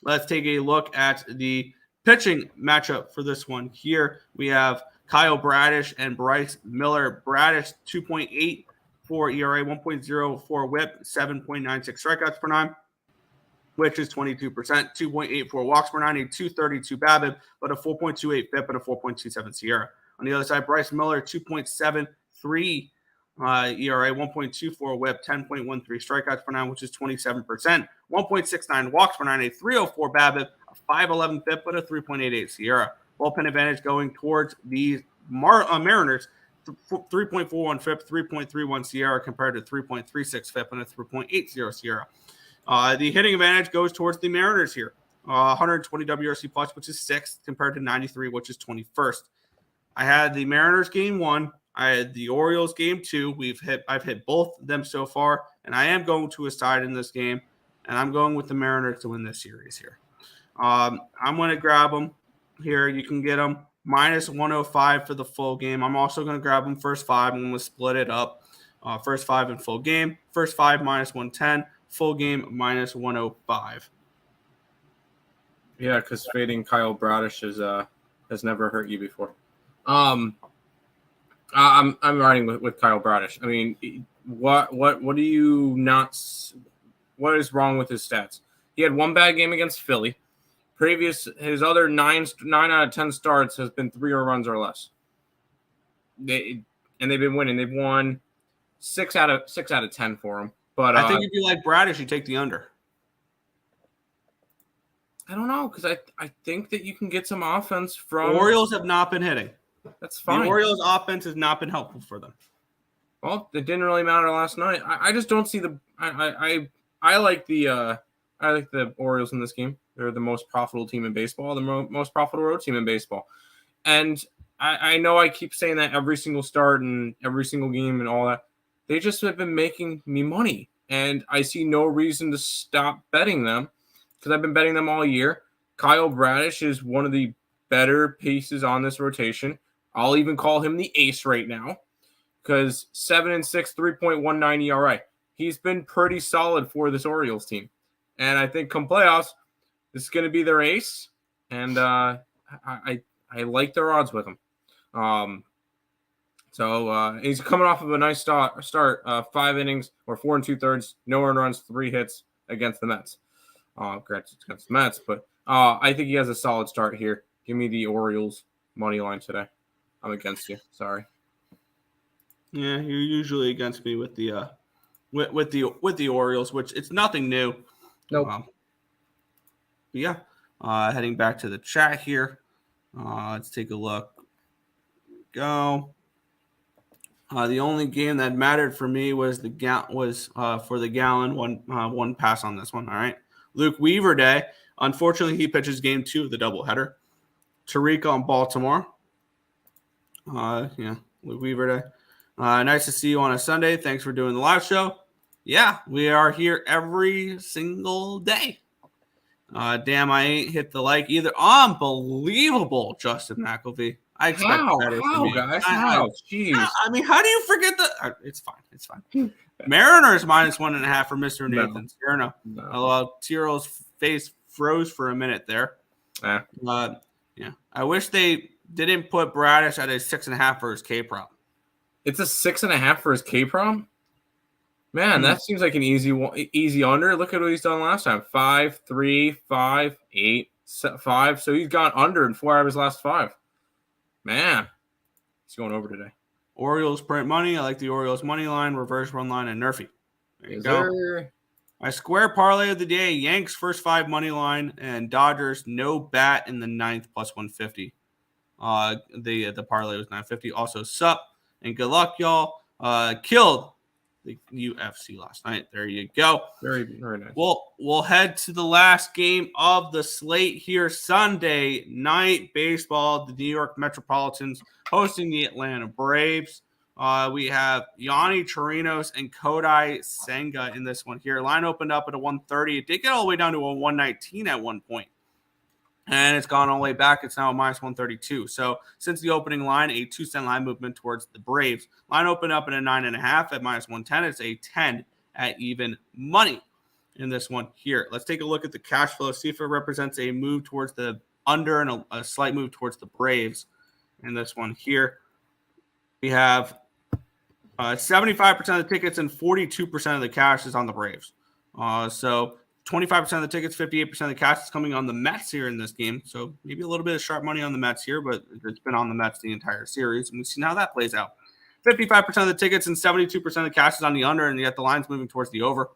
Let's take a look at the pitching matchup for this one here. We have Kyle Bradish and Bryce Miller. Bradish, 2.84 ERA, 1.04 whip, 7.96 strikeouts per 9, which is 22%, 2.84 walks per 9, a 232 BABIP, but a 4.28 FIP and a 4.27 SIERA. On the other side, Bryce Miller, 2.73 ERA, 1.24 whip, 10.13 strikeouts per 9, which is 27%, 1.69 walks per 9, a 304 BABIP, a 511 FIP, but a 3.88 SIERA. Bullpen advantage going towards the Mariners, 3.41 FIP, 3.31 Sierra compared to 3.36 FIP and a 3.80 Sierra. The hitting advantage goes towards the Mariners here. 120 WRC plus, which is 6th, compared to 93, which is 21st. I had the Mariners game 1. I had the Orioles game 2. I've hit both of them so far, and I am going to a side in this game, and I'm going with the Mariners to win this series here. I'm going to grab them here. You can get them minus 105 for the full game. I'm also going to grab them first 5. I'm going to split it up. First 5 in full game. First 5 minus 110. Full game minus 105. Yeah, because fading Kyle Bradish has never hurt you before. I'm riding with Kyle Bradish. I mean, what do you not? What is wrong with his stats? He had one bad game against Philly. His other 9 out of 10 starts has been 3 runs or less. They've been winning. They've won 6 out of 10 for him. But I think if you like Bradish, you take the under. I don't know, because I think that you can get some offense from The Orioles have not been hitting. That's fine. The Orioles offense has not been helpful for them. Well, it didn't really matter last night. I just don't see the. I like the Orioles in this game. They're the most profitable team in baseball, the most profitable road team in baseball. And I know I keep saying that every single start and every single game and all that. They just have been making me money. And I see no reason to stop betting them because I've been betting them all year. Kyle Bradish is one of the better pieces on this rotation. I'll even call him the ace right now because 7-6, 3.19 ERA. He's been pretty solid for this Orioles team. And I think come playoffs, this is going to be their ace. And I like their odds with him. So he's coming off of a nice start 5 innings or 4 2/3, no earned runs, 3 hits against the Mets. Granted, it's against the Mets, but I think he has a solid start here. Give me the Orioles money line today. I'm against you. Sorry. Yeah, you're usually against me with the with the Orioles, which it's nothing new. Nope. But yeah, heading back to the chat here. Let's take a look. Go. The only game that mattered for me was for the Gallon. One pass on this one. All right. Luke Weaver Day. Unfortunately, he pitches game 2 of the doubleheader. Tariq on Baltimore. Luke Weaver Day. Nice to see you on a Sunday. Thanks for doing the live show. Yeah, we are here every single day. Damn, I ain't hit the like either. Unbelievable, Justin McElvey. I expect better from you. Guys? How? Jeez. I mean, how do you forget the? It's fine. It's fine. Mariners minus 1.5 for Mr. Nathan Sierra. Tiro's face froze for a minute there. Yeah. I wish they didn't put Bradish at a 6.5 for his K prop. It's a 6.5 for his K prom. Man, that seems like an easy under. Look at what he's done last time: 5, 3, 5, 8, 5. So he's gone under in 4 out of his last 5. Man, he's going over today. Orioles print money. I like the Orioles money line, reverse run line, and Nerfy. There you go. My square parlay of the day: Yanks first 5 money line and Dodgers no bat in the 9th plus 150. The parlay was 950. Also, sup and good luck, y'all. Killed the UFC last night. There you go. Very, very nice. We'll head to the last game of the slate here. Sunday night baseball. The New York Metropolitans hosting the Atlanta Braves. We have Yanni Chirinos and Kodai Senga in this one here. Line opened up at a 130. It did get all the way down to a 119 at one point. And it's gone all the way back. It's now a minus 132. So since the opening line, a 2-cent line movement towards the Braves. Line opened up at a 9.5 at minus 110. It's a 10 at even money in this one here. Let's take a look at the cash flow. See if it represents a move towards the under and a slight move towards the Braves in this one here. We have 75% of the tickets and 42% of the cash is on the Braves. So 25% of the tickets, 58% of the cash is coming on the Mets here in this game. So maybe a little bit of sharp money on the Mets here, but it's been on the Mets the entire series. And we've seen how that plays out. 55% of the tickets and 72% of the cash is on the under, and yet the line's moving towards the over.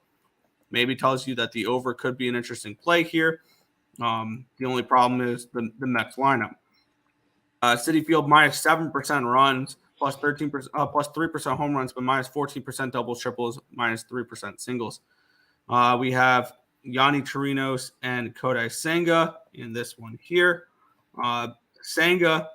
Maybe tells you that the over could be an interesting play here. The only problem is the Mets lineup. Citi Field minus 7% runs, plus 13%, plus 3% home runs, but minus 14% doubles, triples, minus 3% singles. We have Yanni Chirinos and Kodai Senga in this one here. Chirinos,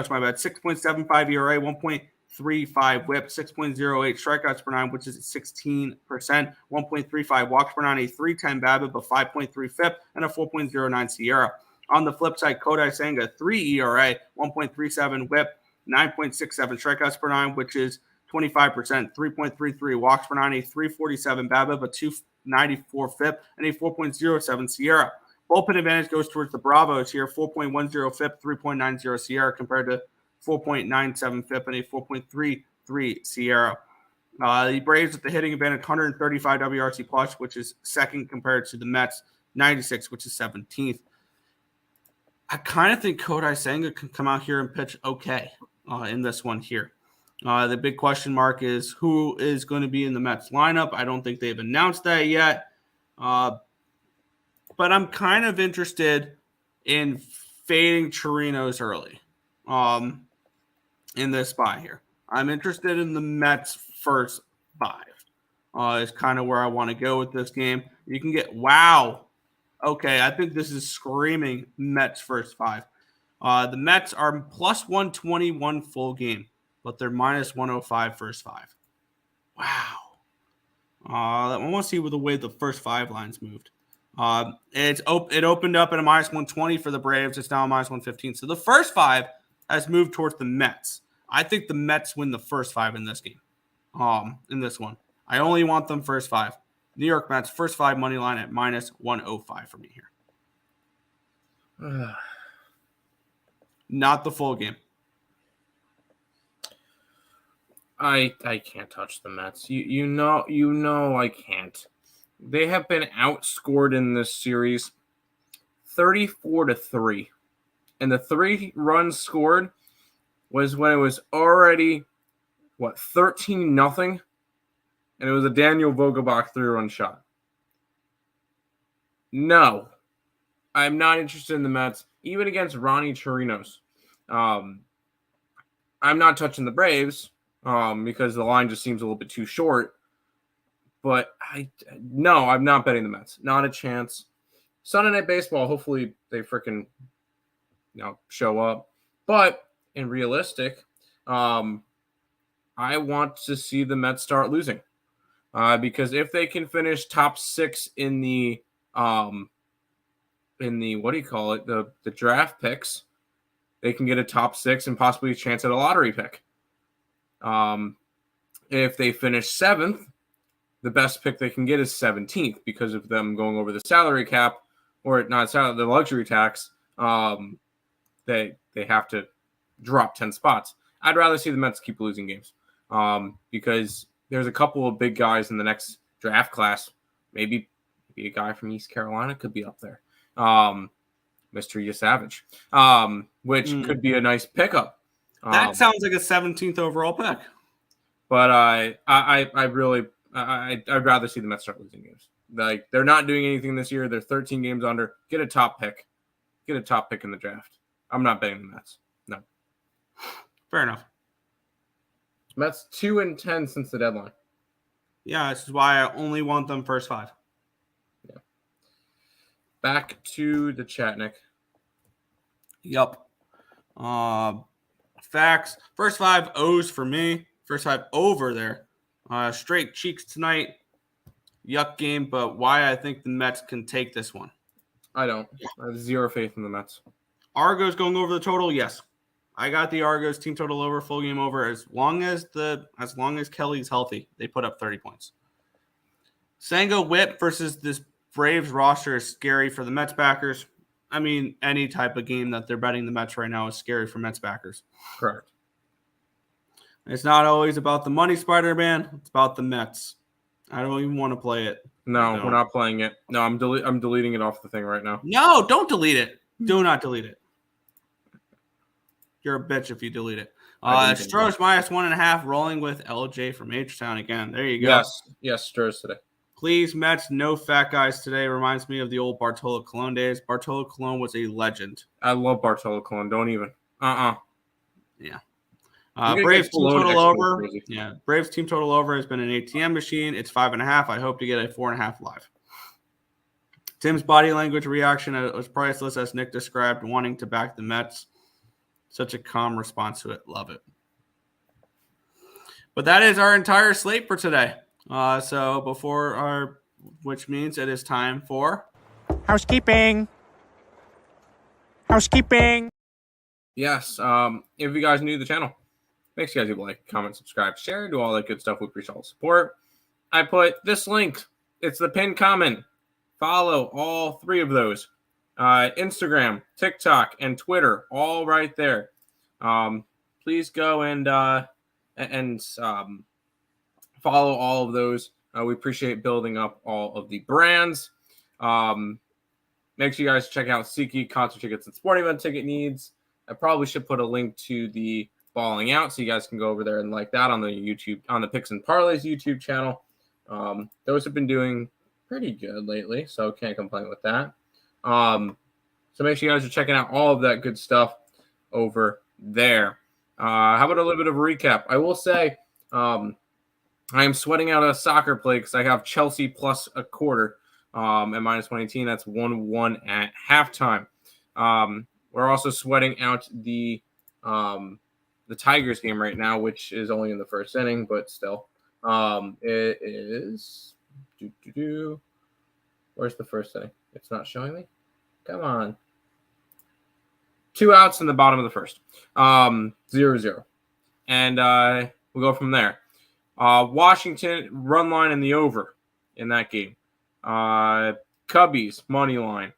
my bad, 6.75 ERA, 1.35 whip, 6.08 strikeouts per nine, which is 16%, 1.35 walks per nine, a 3.10 BABIP, a 5.3 FIP, and a 4.09 SIERA. On the flip side, Kodai Senga, 3 ERA, 1.37 whip, 9.67 strikeouts per nine, which is 25%, 3.33 walks per nine, a 3.47 BABIP, a 2.94 FIP, and a 4.07 SIERA. Bullpen advantage goes towards the Bravos here, 4.10 FIP, 3.90 SIERA compared to 4.97 FIP and a 4.33 SIERA. The Braves with the hitting advantage, 135 WRC plus, which is second compared to the Mets, 96, which is 17th. I kind of think Kodai Senga can come out here and pitch okay in this one here. The big question mark is who is going to be in the Mets lineup. I don't think they've announced that yet. But I'm kind of interested in fading Chirinos early in this spot here. I'm interested in the Mets first 5 is kind of where I want to go with this game. You can get, wow. Okay, I think this is screaming Mets first 5. The Mets are plus 121 full game, but they're minus 105 first 5. Wow. I want to see the way the first 5 lines moved. It opened up at a minus 120 for the Braves. It's now a minus 115. So the first 5 has moved towards the Mets. I think the Mets win the first 5 in this game. In this one, I only want them first 5. New York Mets first 5 money line at minus 105 for me here. Not the full game. I can't touch the Mets. You know I can't. They have been outscored in this series 34-3. And the 3 runs scored was when it was already 13-0. And it was a Daniel Vogelbach 3-run shot. No. I'm not interested in the Mets, even against Ronnie Chirinos. I'm not touching the Braves because the line just seems a little bit too short. But I'm not betting the Mets. Not a chance. Sunday Night Baseball, hopefully they freaking show up. But in realistic, I want to see the Mets start losing. Because if they can finish top 6 in the the draft picks, they can get a top 6 and possibly a chance at a lottery pick. If they finish 7th, the best pick they can get is 17th because of them going over the salary cap or not salary, the luxury tax. They have to drop 10 spots. I'd rather see the Mets keep losing games because there's a couple of big guys in the next draft class. Maybe a guy from East Carolina could be up there. Mr. Yasavage, which could be a nice pickup. That sounds like a 17th overall pick. But I'd rather see the Mets start losing games. Like, they're not doing anything this year. They're 13 games under. Get a top pick. Get a top pick in the draft. I'm not betting the Mets. No. Fair enough. Mets 2-10 since the deadline. Yeah, this is why I only want them first 5. Yeah. Back to the chat, Nick. Yep. Facts. First 5 O's for me. First 5 over there. Straight cheeks tonight. Yuck game, but why I think the Mets can take this one. I don't. I have zero faith in the Mets. Argos going over the total? Yes. I got the Argos team total over, full game over. As long as Kelly's healthy, they put up 30 points. Senga whip versus this Braves roster is scary for the Mets backers. I mean, any type of game that they're betting the Mets right now is scary for Mets backers. Correct. It's not always about the money, Spider-Man. It's about the Mets. I don't even want to play it. No, we're not playing it. No, I'm deleting it off the thing right now. No, don't delete it. Do not delete it. You're a bitch if you delete it. Stros minus 1.5, rolling with LJ from H-Town again. There you go. Yes, Stros today. Please, Mets, no fat guys today. Reminds me of the old Bartolo Colon days. Bartolo Colon was a legend. I love Bartolo Colon. Don't even. Yeah. Braves team Cologne total extra over. crazy. Yeah, Braves team total over has been an ATM machine. It's 5.5. I hope to get a 4.5 live. Tim's body language reaction was priceless, as Nick described, wanting to back the Mets. Such a calm response to it. Love it. But that is our entire slate for today. Which means it is time for housekeeping. Yes. If you guys are new to the channel, make sure you guys like, comment, subscribe, share, do all that good stuff. We appreciate all the support. I put this link. It's the pinned comment. Follow all 3 of those. Instagram, TikTok, and Twitter, all right there. Please go and follow all of those. We appreciate building up all of the brands. Make sure you guys check out SeatGeek, concert tickets, and sporting event ticket needs. I probably should put a link to the Balling Out so you guys can go over there and like that on the YouTube, on the Picks and Parleys YouTube channel. Those have been doing pretty good lately, so can't complain with that. So make sure you guys are checking out all of that good stuff over there. How about a little bit of a recap? I will say I am sweating out a soccer play because I have Chelsea plus a quarter at -118. That's 1-1 at halftime. We're also sweating out the Tigers game right now, which is only in the first inning, but still. It is... Where's the first inning? It's not showing me. Come on. 2 outs in the bottom of the first. 0-0. And we'll go from there. Washington run line in the over in that game. Cubbies money line.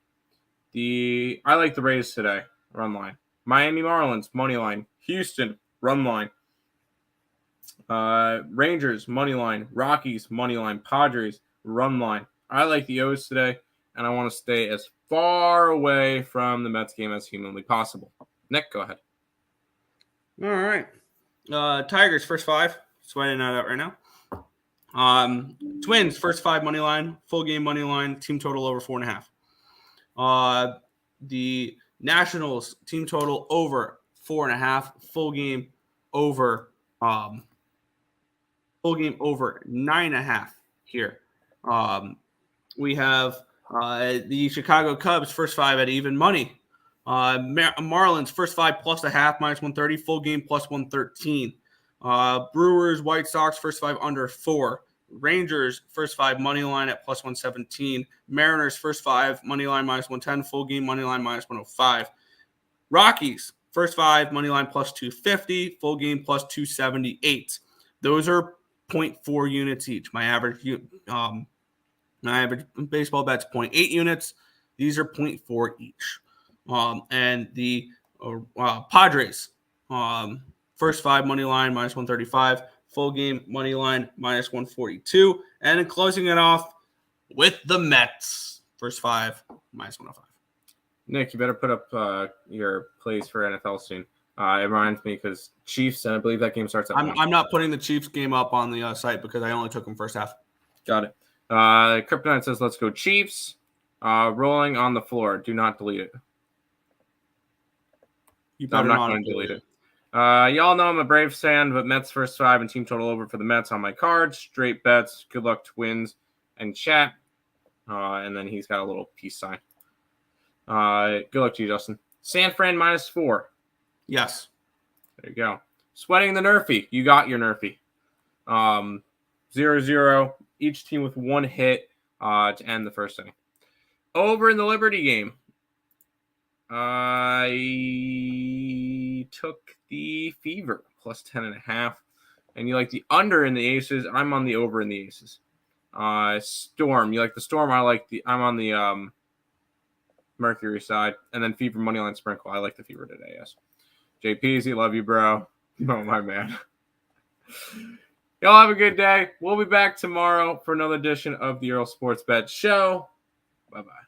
I like the Rays today run line. Miami Marlins money line. Houston run line. Rangers money line. Rockies money line. Padres run line. I like the O's today, and I want to stay as far away from the Mets game as humanly possible. Nick, go ahead. all right. Tigers first 5. Sweating that out right now. Twins first 5 money line, full game money line, team total over 4.5. The Nationals team total over 4.5, full game over 9.5 here. We have the Chicago Cubs first 5 at even money. Marlins first 5 plus a half -130, full game plus 113. Brewers, White Sox first 5 under 4. Rangers first 5 money line at plus 117. Mariners first 5 money line -110, full game money line -105. Rockies first 5 money line plus 250, full game plus 278. Those are 0.4 units each. My average baseball bet's 0.8 units. These are 0.4 each. And the Padres first 5 money line -135, full game money line -142, and then closing it off with the Mets first 5 -105. Nick, you better put up your plays for NFL soon. It reminds me because Chiefs, and I believe that game starts at 1. I'm not putting the Chiefs game up on the site because I only took them first half. Got it. Kryptonite says, let's go Chiefs. Rolling on the floor. Do not delete it. I'm not going to delete it. Y'all know I'm a Braves fan, but Mets first 5 and team total over for the Mets on my card. Straight bets. Good luck, Twins and chat. And then he's got a little peace sign. Good luck to you, Justin. San Fran -4. Yes. There you go. Sweating the Nerfy. You got your Nerfy. 0-0. Each team with 1 hit to end the first inning. Over in the Liberty game. I took the Fever plus 10.5. And you like the under in the Aces. I'm on the over in the Aces. Storm. You like the Storm. I'm on the Mercury side. And then Fever moneyline sprinkle. I like the Fever today, yes. JPZ, love you, bro. Oh, my man. Y'all have a good day. We'll be back tomorrow for another edition of the Earle Sports Bet Show. Bye-bye.